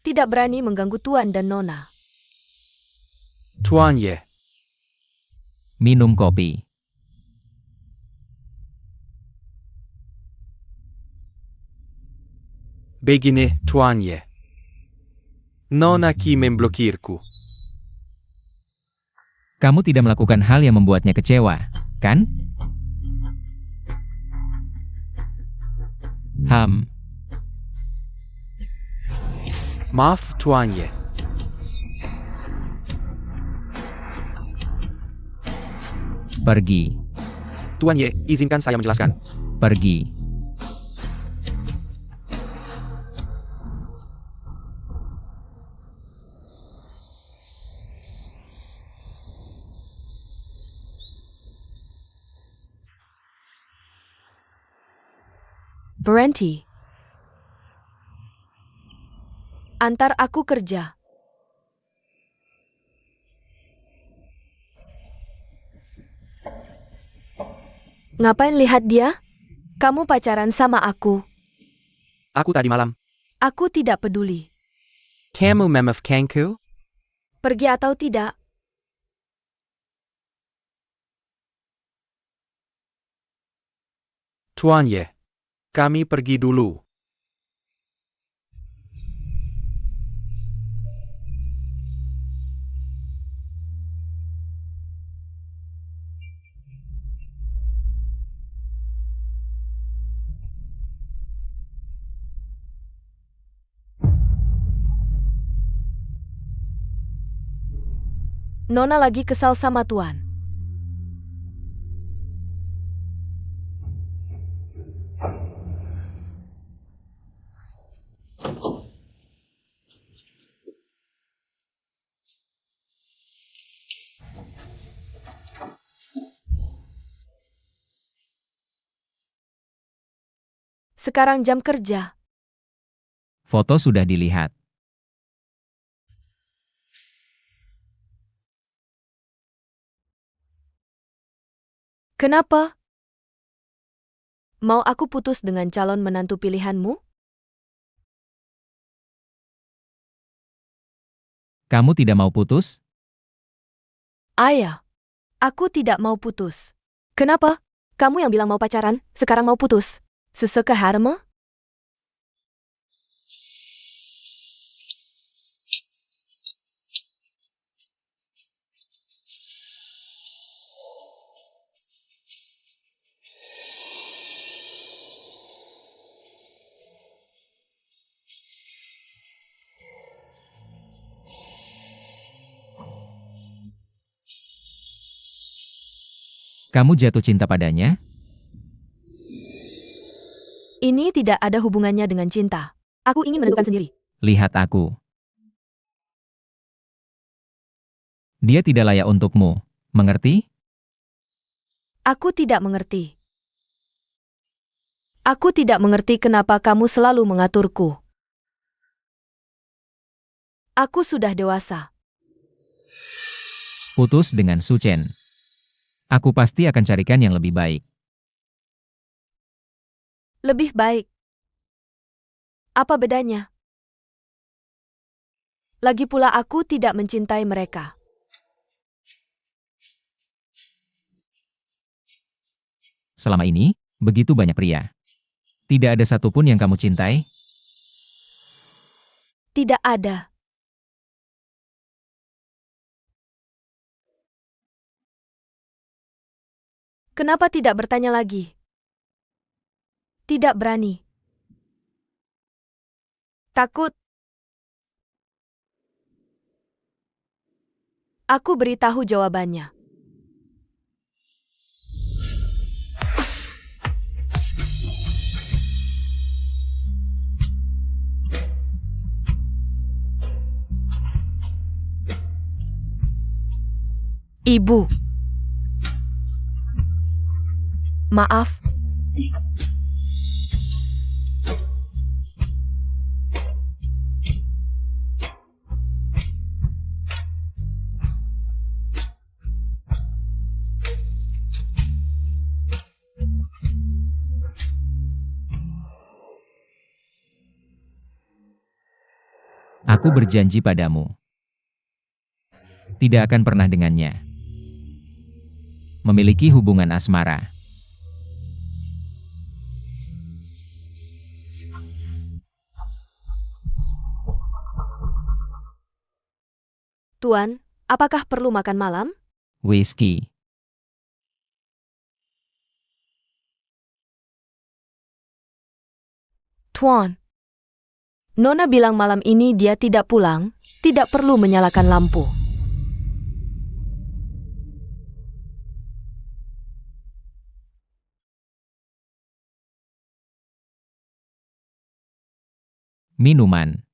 Tidak berani mengganggu Tuan dan Nona. Tuan Ye, Minum kopi. begini Tuan Ye. Nona ki memblokirku. Kamu tidak melakukan hal yang membuatnya kecewa, kan? Maaf Tuan Ye. Pergi. Tuan Ye, izinkan saya menjelaskan. Pergi. Berhenti. Antar aku kerja. Ngapain lihat dia? Kamu pacaran sama aku. Aku tadi malam. Aku tidak peduli. Kamu memafkanku? Pergi atau tidak? Tuan Ye, kami pergi dulu. Nona lagi kesal sama Tuan. Sekarang jam kerja. Foto sudah dilihat. Kenapa? Mau aku putus dengan calon menantu pilihanmu? Kamu tidak mau putus? Ayah, aku tidak mau putus. Kenapa? Kamu yang bilang mau pacaran, sekarang mau putus. Sesuka harma? Kamu jatuh cinta padanya? Ini tidak ada hubungannya dengan cinta. Aku ingin menentukan sendiri. Lihat aku. Dia tidak layak untukmu. Mengerti? Aku tidak mengerti. Aku tidak mengerti kenapa kamu selalu mengaturku. Aku sudah dewasa. Putus dengan Su Chen. Aku pasti akan carikan yang lebih baik. Lebih baik. Apa bedanya? Lagi pula aku tidak mencintai mereka. Selama ini, begitu banyak pria. Tidak ada satupun yang kamu cintai? Tidak ada. Kenapa tidak bertanya lagi? Tidak berani. Takut. Aku beritahu jawabannya. Ibu. Maaf. Aku berjanji padamu. Tidak akan pernah dengannya. Memiliki hubungan asmara. Tuan, apakah perlu makan malam? Whisky. Tuan. Nona bilang malam ini dia tidak pulang, tidak perlu menyalakan lampu. Minuman.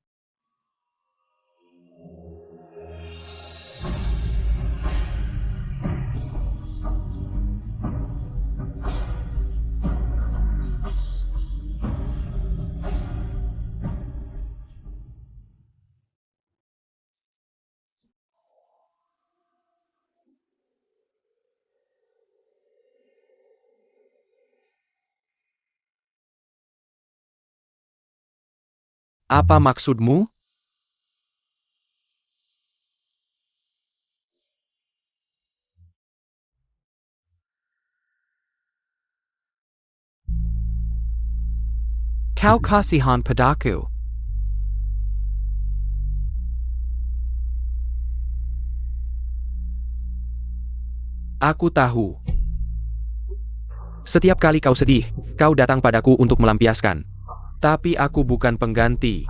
Apa maksudmu? Kau kasihan padaku. Aku tahu. Setiap kali kau sedih, kau datang padaku untuk melampiaskan. Tapi aku bukan pengganti.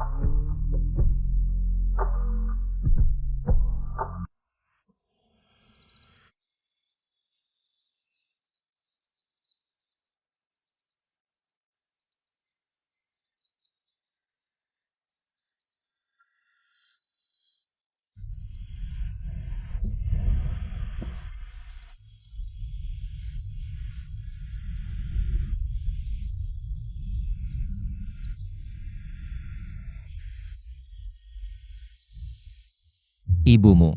Ibumu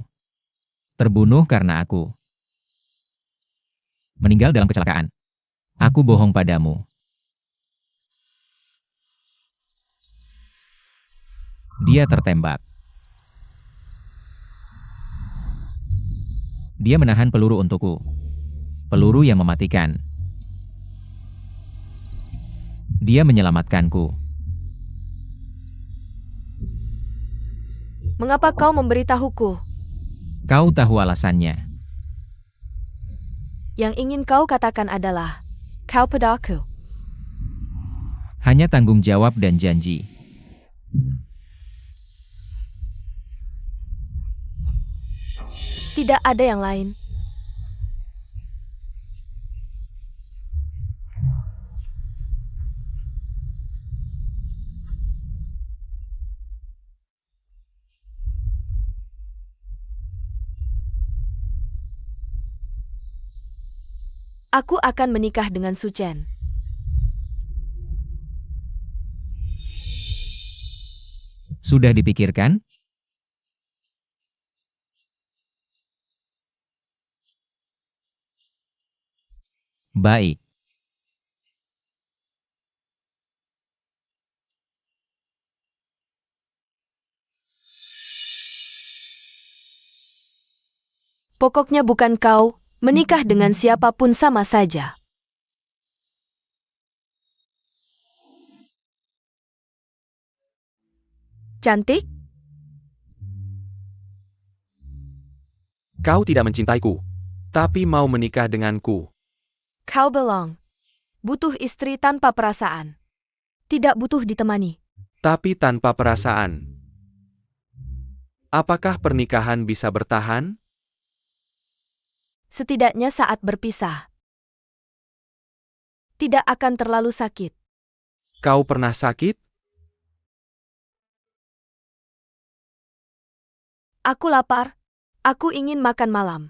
terbunuh karena aku meninggal dalam kecelakaan. Aku bohong padamu. Dia tertembak. Dia menahan peluru untukku. Peluru yang mematikan. Dia menyelamatkanku. Mengapa kau memberitahuku? Kau tahu alasannya. Yang ingin kau katakan adalah, kau padaku. Hanya tanggung jawab dan janji. Tidak ada yang lain. Aku akan menikah dengan Su Chen. Sudah dipikirkan? Baik. Pokoknya bukan kau, menikah dengan siapapun sama saja. Cantik? Kau tidak mencintaiku, tapi mau menikah denganku. Kau belong. Butuh istri tanpa perasaan. Tidak butuh ditemani. Tapi tanpa perasaan. Apakah pernikahan bisa bertahan? Setidaknya saat berpisah. Tidak akan terlalu sakit. Kau pernah sakit? Aku lapar. Aku ingin makan malam.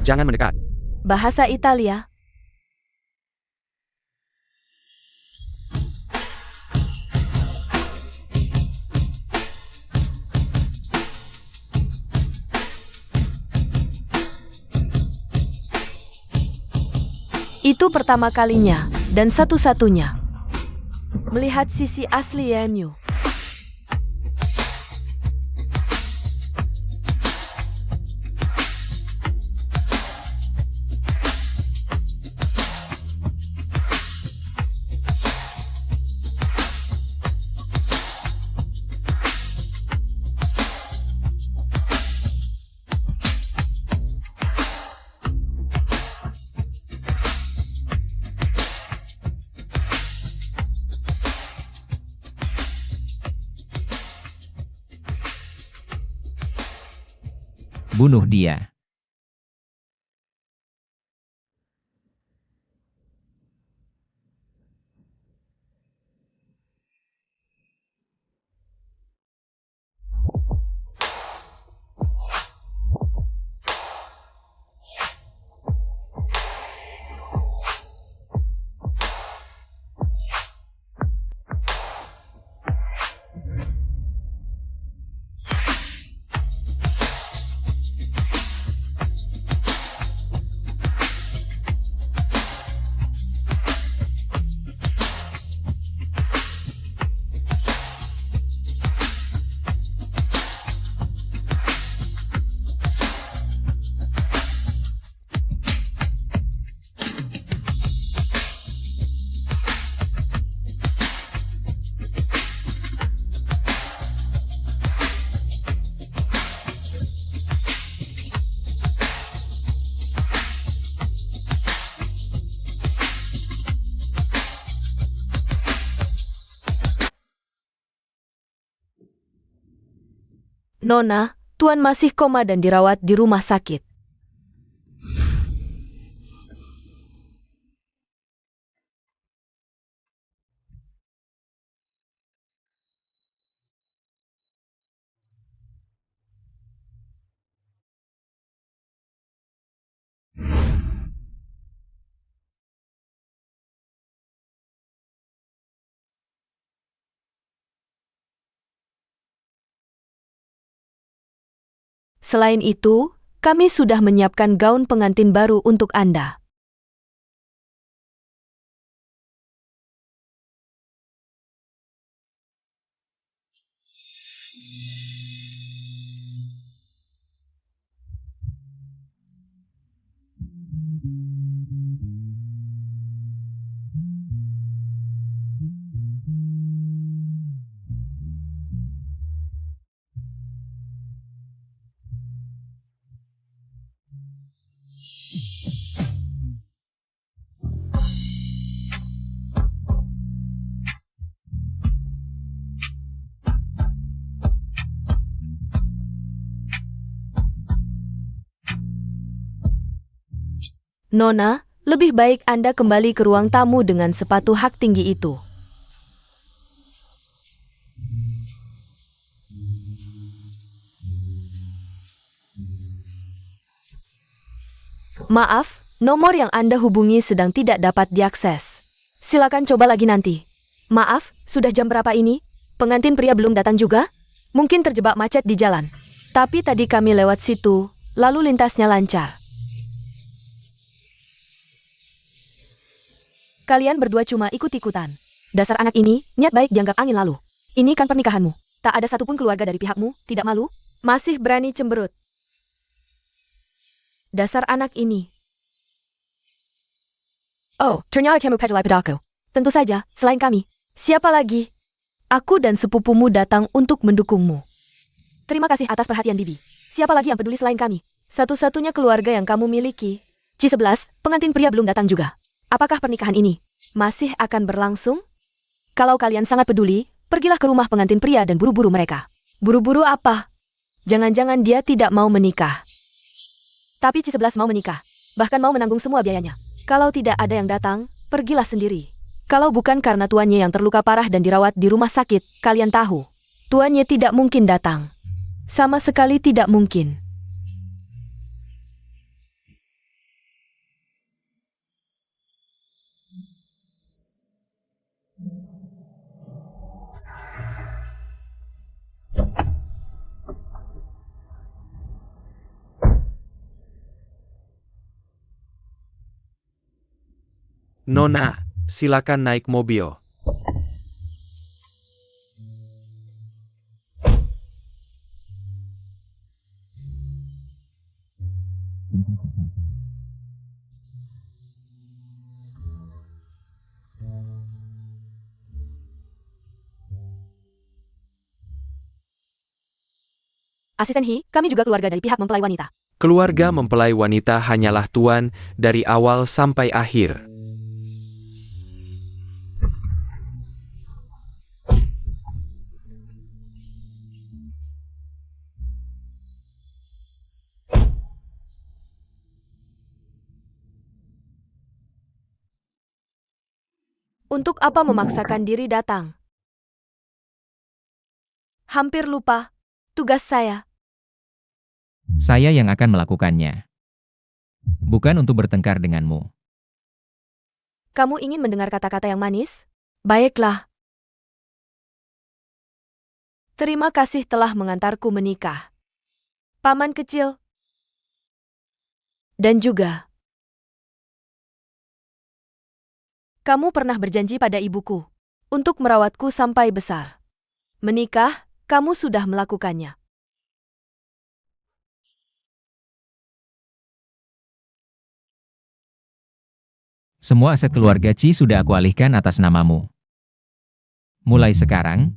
Jangan mendekat. Bahasa Italia. Itu pertama kalinya, dan satu-satunya. Melihat sisi asli Yanyu. Bunuh dia. Nona, Tuan masih koma dan dirawat di rumah sakit. Selain itu, kami sudah menyiapkan gaun pengantin baru untuk Anda. Nona, lebih baik Anda kembali ke ruang tamu dengan sepatu hak tinggi itu. Maaf, nomor yang Anda hubungi sedang tidak dapat diakses. Silakan coba lagi nanti. Maaf, sudah jam berapa ini? Pengantin pria belum datang juga? Mungkin terjebak macet di jalan. Tapi tadi kami lewat situ, lalu lintasnya lancar. Kalian berdua cuma ikut-ikutan. Dasar anak ini, niat baik dianggap angin lalu. Ini kan pernikahanmu. Tak ada satupun keluarga dari pihakmu, tidak malu? Masih berani cemberut. Dasar anak ini. Oh, ternyata kamu Pedalai Pedako. Tentu saja, selain kami. Siapa lagi? Aku dan sepupumu datang untuk mendukungmu. Terima kasih atas perhatian Bibi. Siapa lagi yang peduli selain kami? Satu-satunya keluarga yang kamu miliki. C11, pengantin pria belum datang juga. Apakah pernikahan ini masih akan berlangsung? Kalau kalian sangat peduli, pergilah ke rumah pengantin pria dan buru-buru mereka. Buru-buru apa? Jangan-jangan dia tidak mau menikah. Tapi C11 mau menikah. Bahkan mau menanggung semua biayanya. Kalau tidak ada yang datang, pergilah sendiri. Kalau bukan karena tuannya yang terluka parah dan dirawat di rumah sakit, kalian tahu. Tuannya tidak mungkin datang. Sama sekali tidak mungkin. Nona, silakan naik mobil. Asisten Hi, kami juga keluarga dari pihak mempelai wanita. Keluarga mempelai wanita hanyalah tuan dari awal sampai akhir. Untuk apa memaksakan diri datang? Hampir lupa. Tugas saya. Saya yang akan melakukannya. Bukan untuk bertengkar denganmu. Kamu ingin mendengar kata-kata yang manis? Baiklah. Terima kasih telah mengantarku menikah. Paman kecil. Dan juga. Kamu pernah berjanji pada ibuku untuk merawatku sampai besar. Menikah, kamu sudah melakukannya. Semua aset keluarga Ci sudah aku alihkan atas namamu. Mulai sekarang,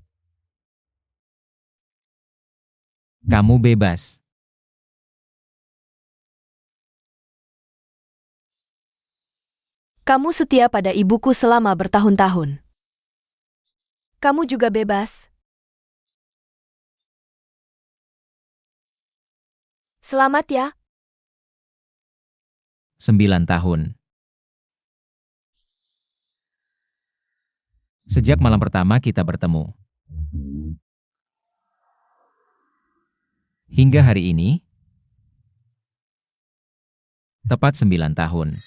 kamu bebas. Kamu setia pada ibuku selama bertahun-tahun. Kamu juga bebas. Selamat ya. 9 tahun. Sejak malam pertama kita bertemu. Hingga hari ini, tepat 9 tahun.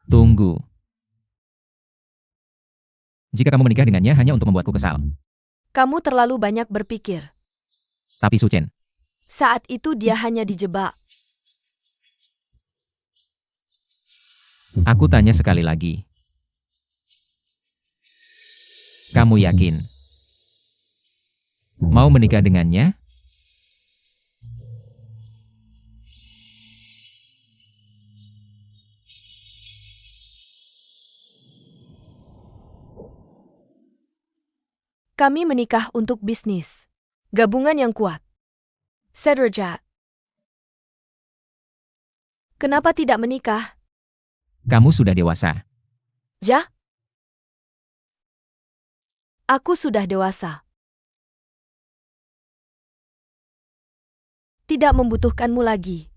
Tunggu. Jika kamu menikah dengannya hanya untuk membuatku kesal. Kamu terlalu banyak berpikir. Tapi Suchen, Saat itu dia hanya dijebak. aku tanya sekali lagi. Kamu yakin? Mau menikah dengannya? Kami menikah untuk bisnis. Gabungan yang kuat. Sederajat. Kenapa tidak menikah? Kamu sudah dewasa. Ja? Aku sudah dewasa. Tidak membutuhkanmu lagi.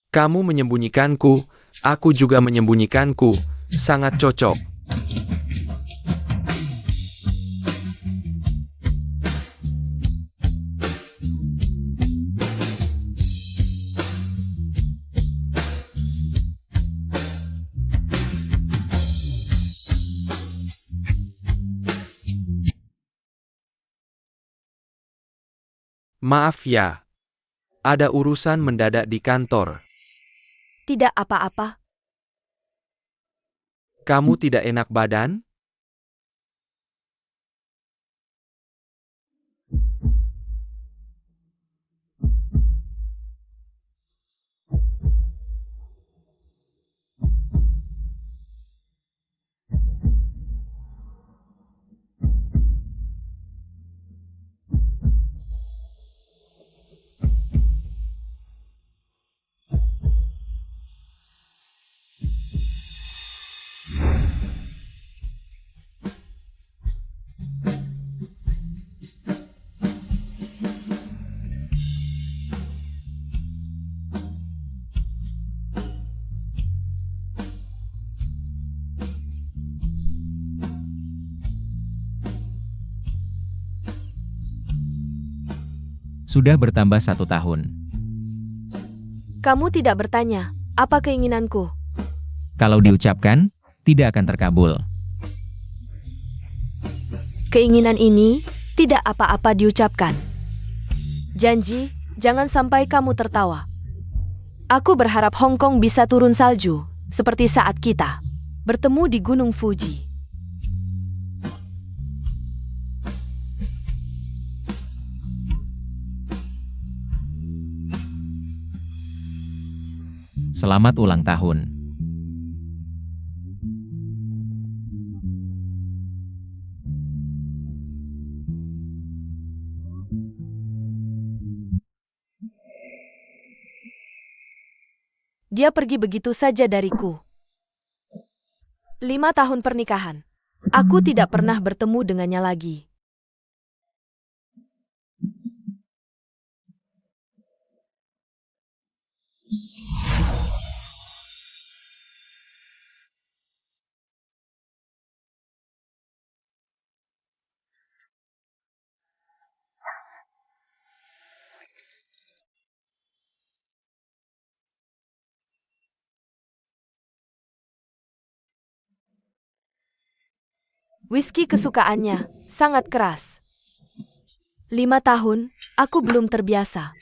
Kamu menyembunyikanku, aku juga menyembunyikanku. Sangat cocok. Maaf ya. Ada urusan mendadak di kantor. Tidak apa-apa. Kamu tidak enak badan? Sudah bertambah 1 tahun. Kamu tidak bertanya, apa keinginanku? Kalau diucapkan, tidak akan terkabul. Keinginan ini tidak apa-apa diucapkan. Janji, jangan sampai kamu tertawa. Aku berharap Hong Kong bisa turun salju, seperti saat kita bertemu di Gunung Fuji. Selamat ulang tahun. Dia pergi begitu saja dariku. 5 tahun pernikahan. Aku tidak pernah bertemu dengannya lagi. Whisky kesukaannya sangat keras. 5 tahun, aku belum terbiasa.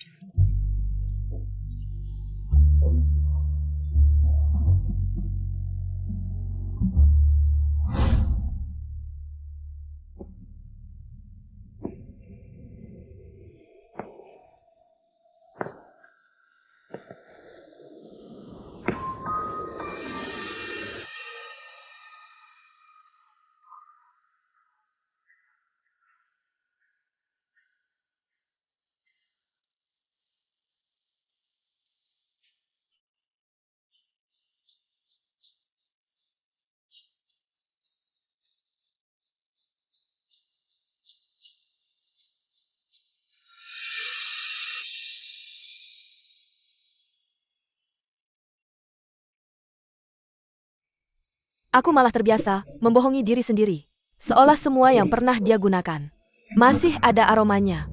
Aku malah terbiasa membohongi diri sendiri. Seolah semua yang pernah dia gunakan masih ada aromanya.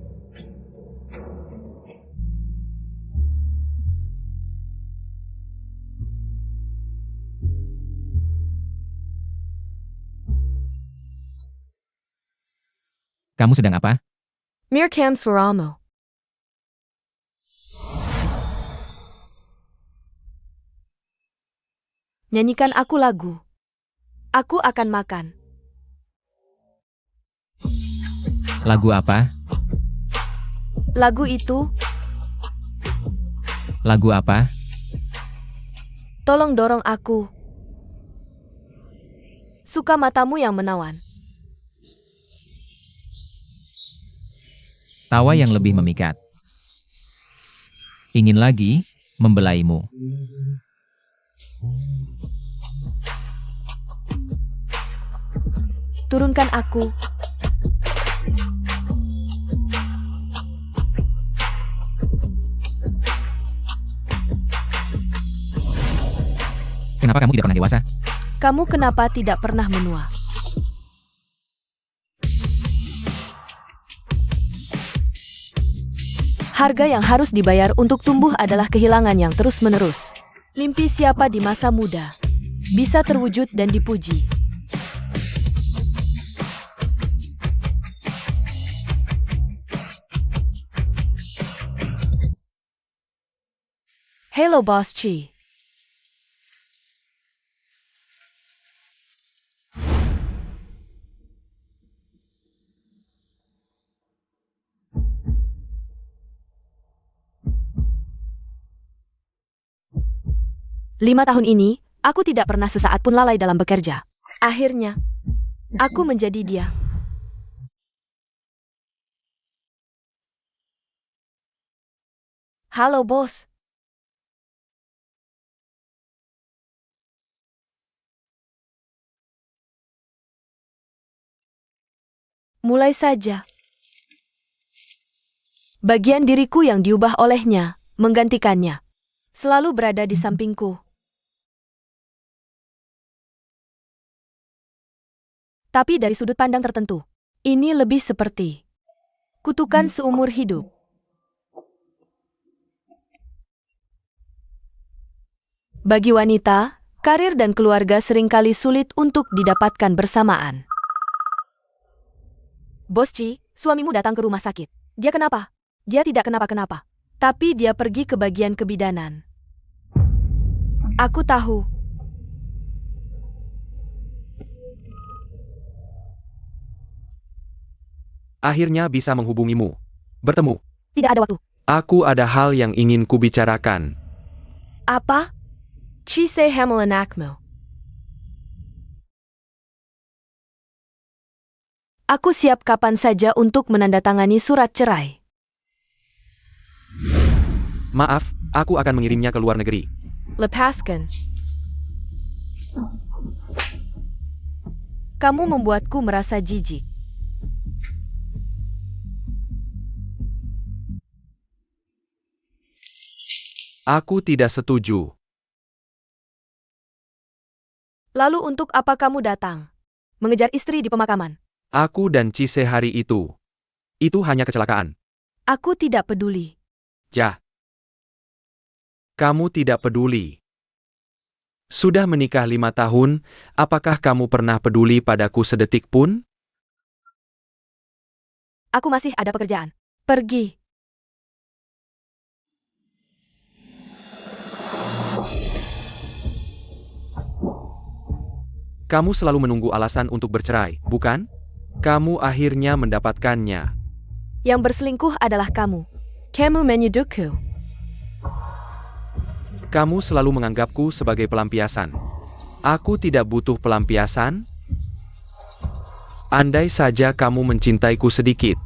Kamu sedang apa? Mirkam Swaramo. Nyanyikan aku lagu. Aku akan makan. Lagu apa? Lagu itu, Lagu apa? tolong dorong aku. Suka matamu yang menawan. Tawa yang lebih memikat. Ingin lagi membelaimu. Turunkan aku. Kenapa kamu tidak pernah dewasa? Kamu kenapa tidak pernah menua? Harga yang harus dibayar untuk tumbuh adalah kehilangan yang terus-menerus. Mimpi siapa di masa muda bisa terwujud dan dipuji. Hello Boss Chi. Lima tahun ini, aku tidak pernah sesaat pun lalai dalam bekerja. Akhirnya, aku menjadi dia. Halo bos. Mulai saja. Bagian diriku yang diubah olehnya, menggantikannya. Selalu berada di sampingku. Tapi dari sudut pandang tertentu, ini lebih seperti kutukan seumur hidup. Bagi wanita, karir dan keluarga seringkali sulit untuk didapatkan bersamaan. Bos Chi, suamimu datang ke rumah sakit. Dia kenapa? Dia tidak kenapa-kenapa. Tapi dia pergi ke bagian kebidanan. Aku tahu. Akhirnya bisa menghubungimu. Bertemu. Tidak ada waktu. Aku ada hal yang ingin kubicarakan. Apa? Chise Hamalanakmo. Aku siap kapan saja untuk menandatangani surat cerai. Maaf, aku akan mengirimnya ke luar negeri. Lepaskan. Kamu membuatku merasa jijik. Aku tidak setuju. Lalu untuk apa kamu datang? Mengejar istri di pemakaman. Aku dan Chise hari itu. Itu hanya kecelakaan. Aku tidak peduli. Ya. Kamu tidak peduli. Sudah menikah 5 tahun, apakah kamu pernah peduli padaku sedetik pun? Aku masih ada pekerjaan. Pergi. Kamu selalu menunggu alasan untuk bercerai, bukan? Kamu akhirnya mendapatkannya. Yang berselingkuh adalah kamu. Kamu menyuduhku. Kamu selalu menganggapku sebagai pelampiasan. Aku tidak butuh pelampiasan. Andai saja kamu mencintaiku sedikit.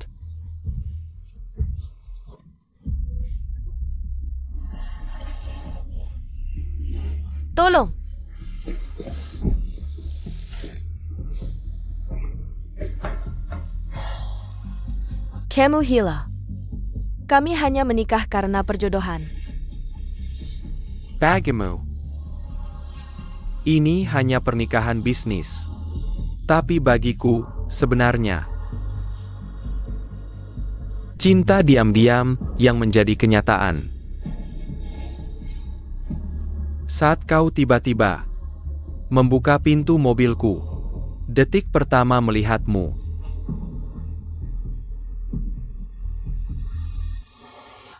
Tolong. Kamu Hila. Kami hanya menikah karena perjodohan. Bagaimana? Ini hanya pernikahan bisnis. Tapi bagiku, sebenarnya, cinta diam-diam yang menjadi kenyataan. Saat kau tiba-tiba membuka pintu mobilku, detik pertama melihatmu,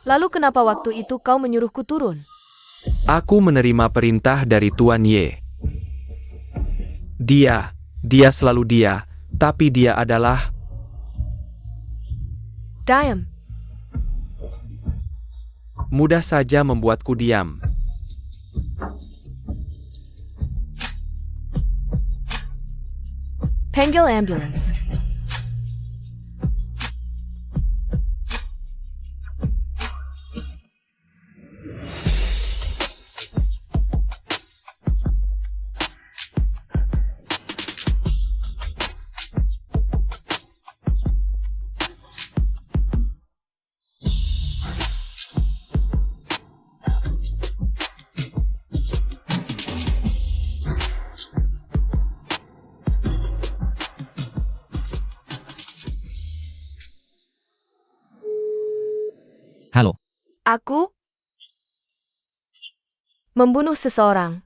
Lalu kenapa waktu itu kau menyuruhku turun? aku menerima perintah dari Tuan Ye. Dia selalu dia, tapi dia adalah Diam. mudah saja membuatku diam. Panggil ambulans. Halo, Aku membunuh seseorang.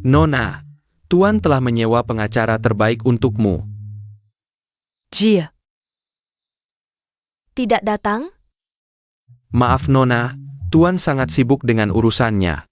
Nona, Tuan telah menyewa pengacara terbaik untukmu. Jia. Tidak datang? Maaf Nona, Tuan sangat sibuk dengan urusannya.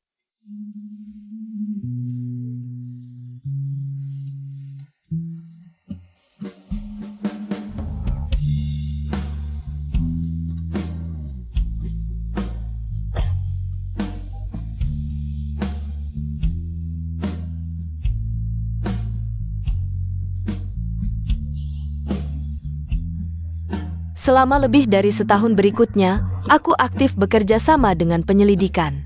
Selama lebih dari setahun berikutnya, aku aktif bekerja sama dengan penyelidikan.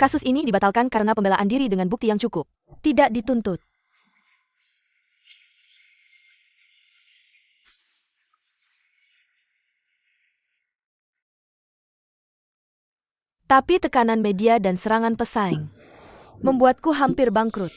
Kasus ini dibatalkan karena pembelaan diri dengan bukti yang cukup. Tidak dituntut. Tapi tekanan media dan serangan pesaing membuatku hampir bangkrut.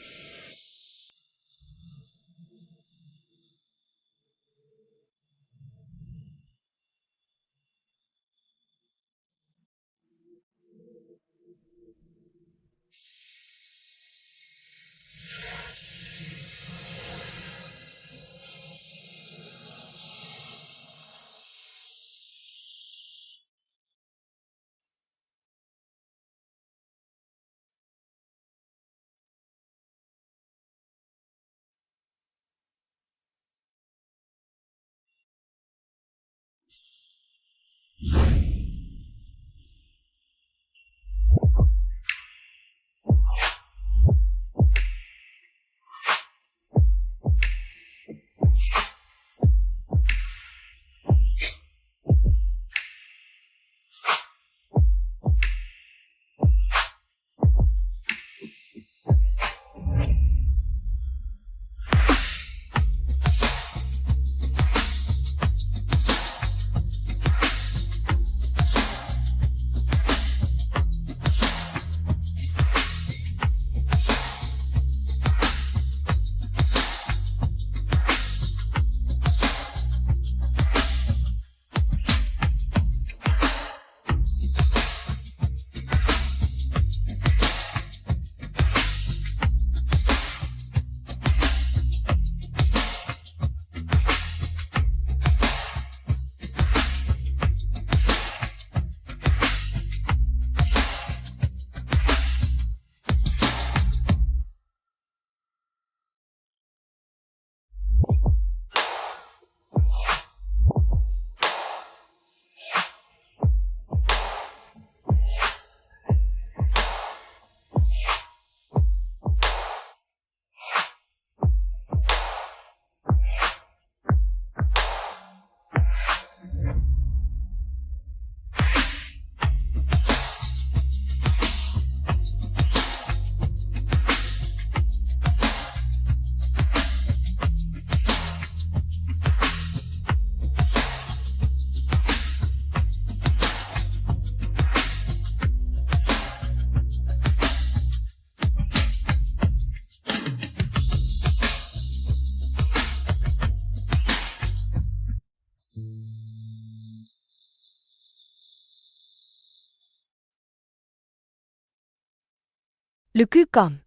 Lekukam.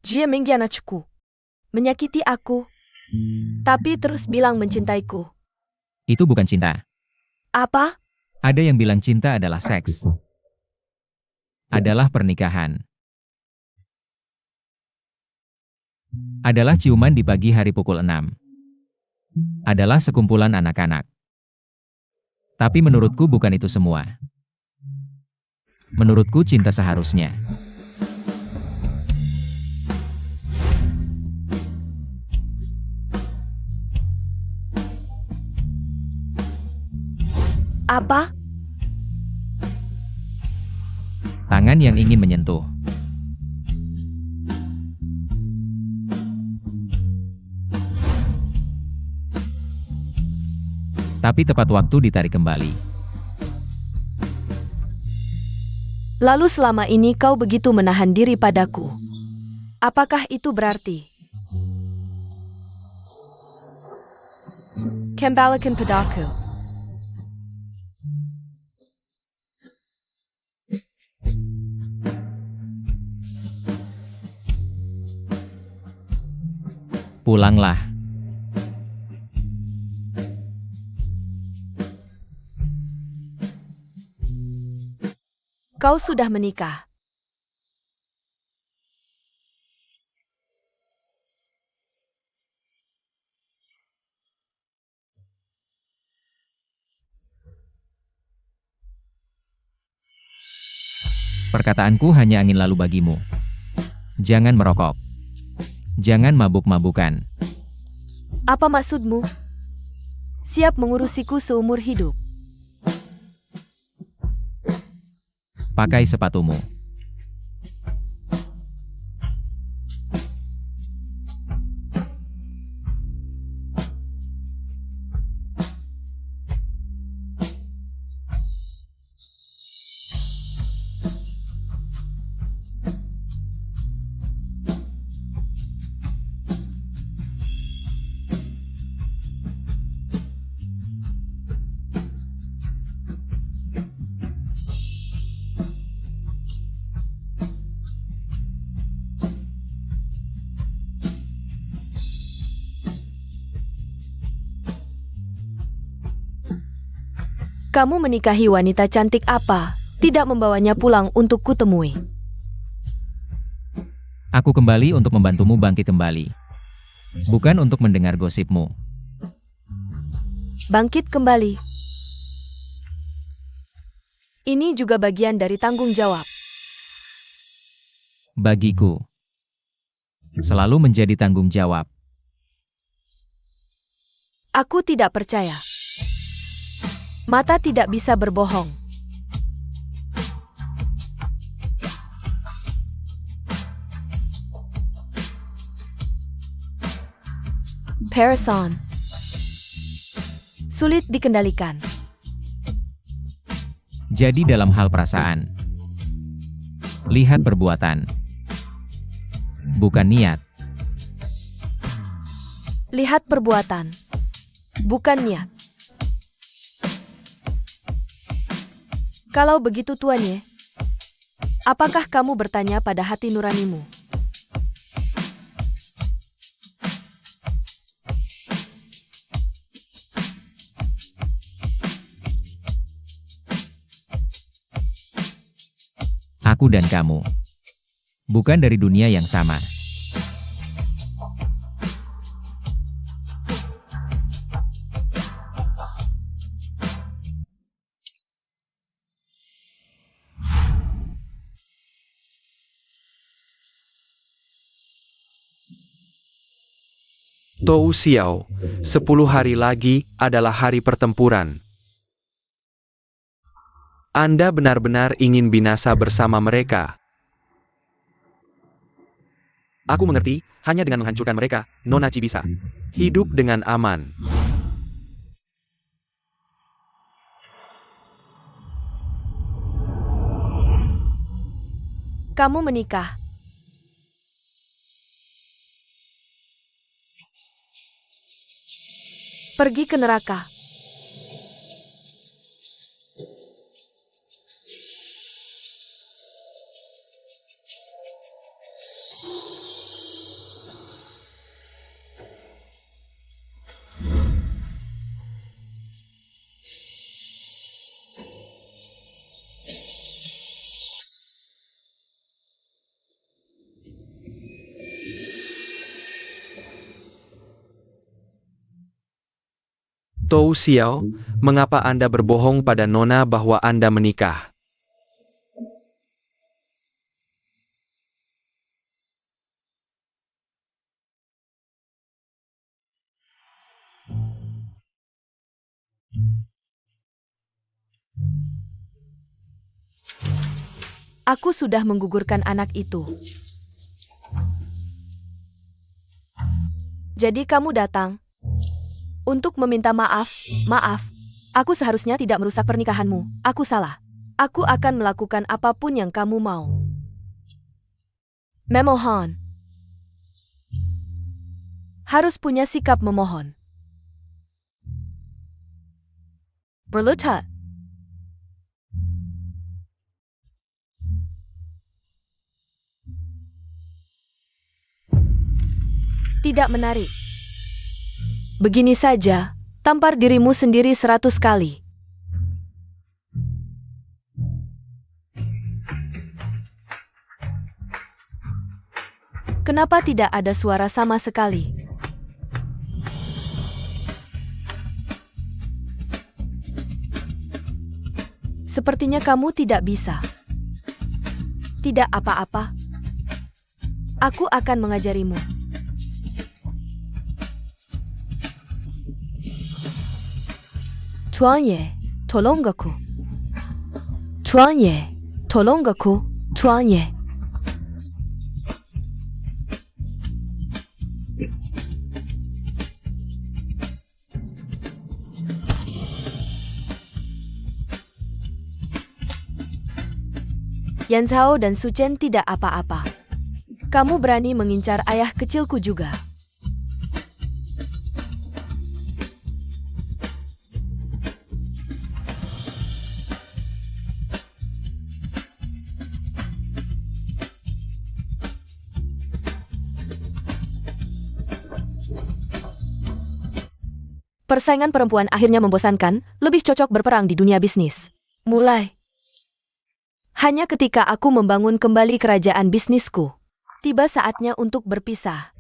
Dia mengkhianatiku. Menyakiti aku. Tapi terus bilang mencintaiku. Itu bukan cinta. Apa? Ada yang bilang cinta adalah seks. Adalah pernikahan. Adalah ciuman di pagi hari pukul 6. Adalah sekumpulan anak-anak. Tapi menurutku bukan itu semua. Menurutku cinta seharusnya. Apa? Tangan yang ingin menyentuh. Tapi tepat waktu ditarik kembali. Lalu selama ini kau begitu menahan diri padaku. Apakah itu berarti? Kembalikan padaku. Pulanglah. Kau sudah menikah. Perkataanku hanya angin lalu bagimu. Jangan merokok. Jangan mabuk-mabukan. Apa maksudmu? Siap mengurusiku seumur hidup. Pakai sepatumu. Kamu menikahi wanita cantik apa? Tidak membawanya pulang untuk kutemui. Aku kembali untuk membantumu bangkit kembali. Bukan untuk mendengar gosipmu. Bangkit kembali. Ini juga bagian dari tanggung jawab. Bagiku. Selalu menjadi tanggung jawab. Aku tidak percaya. Mata tidak bisa berbohong. Person. Sulit dikendalikan. Jadi dalam hal perasaan. Lihat perbuatan. Bukan niat. Lihat perbuatan. Bukan niat. Kalau begitu tuannya, apakah kamu bertanya pada hati nuranimu? Aku dan kamu. Bukan dari dunia yang sama. Tou Xiao, 10 hari lagi adalah hari pertempuran. Anda benar-benar ingin binasa bersama mereka. Aku mengerti, hanya dengan menghancurkan mereka, Nona Chi bisa hidup dengan aman. Kamu menikah. Pergi ke neraka. Tou Xiao, mengapa Anda berbohong pada Nona bahwa Anda menikah? Aku sudah menggugurkan anak itu. Jadi kamu datang untuk meminta maaf. Maaf, aku seharusnya tidak merusak pernikahanmu. Aku salah. Aku akan melakukan apapun yang kamu mau. Memohon. Harus punya sikap memohon. Berlutut. Tidak menarik. Begini saja, tampar dirimu sendiri 100 kali. Kenapa tidak ada suara sama sekali? Sepertinya kamu tidak bisa. Tidak apa-apa. Aku akan mengajarimu. Tuanye, tolong aku. Tuanye, tolong aku. Tuanye. Yan Zhao dan Su Chen tidak apa-apa. Kamu berani mengincar ayah kecilku juga. Persaingan perempuan akhirnya membosankan, lebih cocok berperang di dunia bisnis. Mulai. Hanya ketika aku membangun kembali kerajaan bisnisku, tiba saatnya untuk berpisah.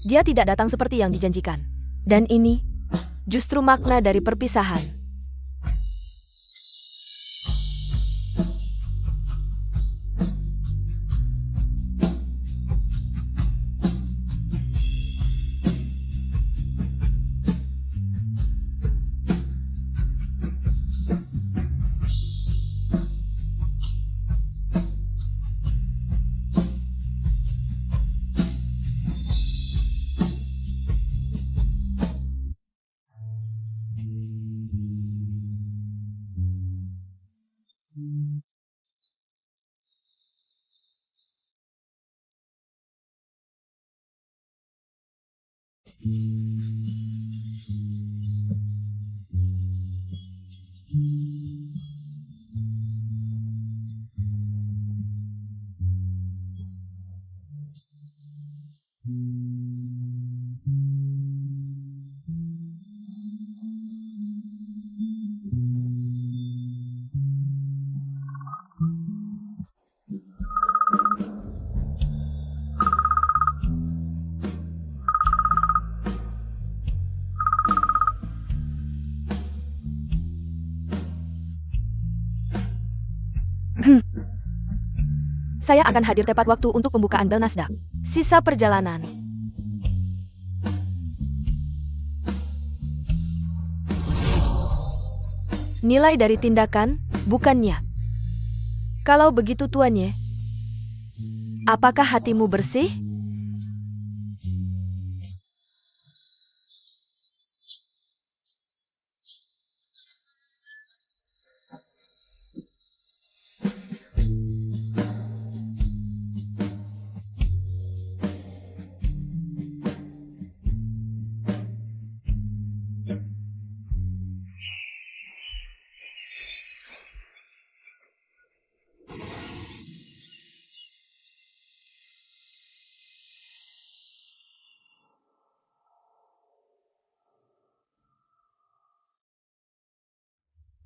Dia tidak datang seperti yang dijanjikan. Dan ini justru makna dari perpisahan. Saya akan hadir tepat waktu untuk pembukaan bel Nasdaq. Sisa perjalanan. Nilai dari tindakan, bukannya. Kalau begitu tuannya, apakah hatimu bersih?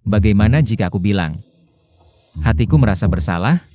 Bagaimana jika aku bilang, hatiku merasa bersalah?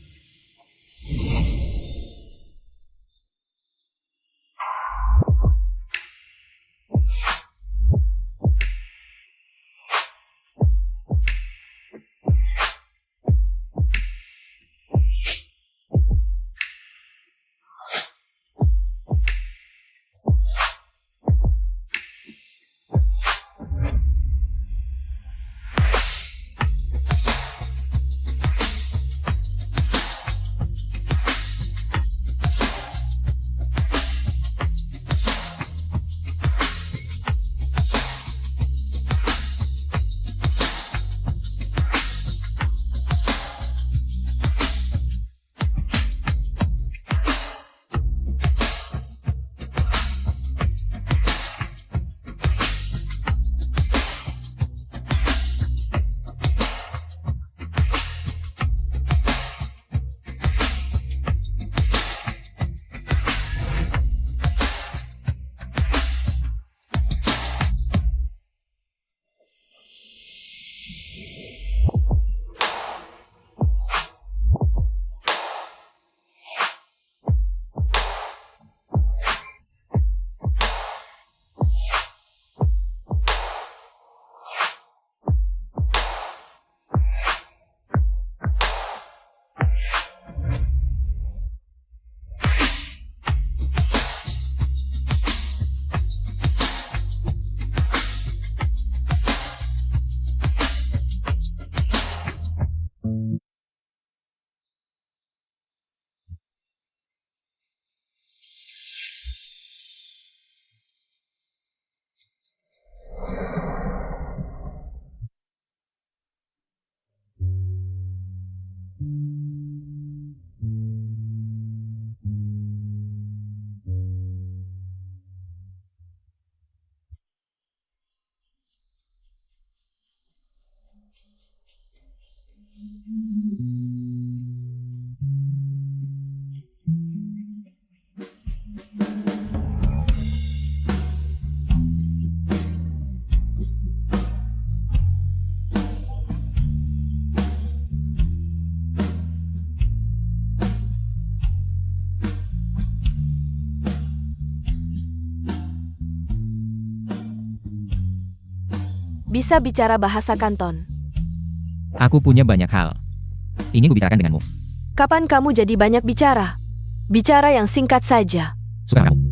Bisa bicara bahasa Kanton. Aku punya banyak hal. Ingin kubicarakan denganmu. Kapan kamu jadi banyak bicara? Bicara yang singkat saja. Suka kamu.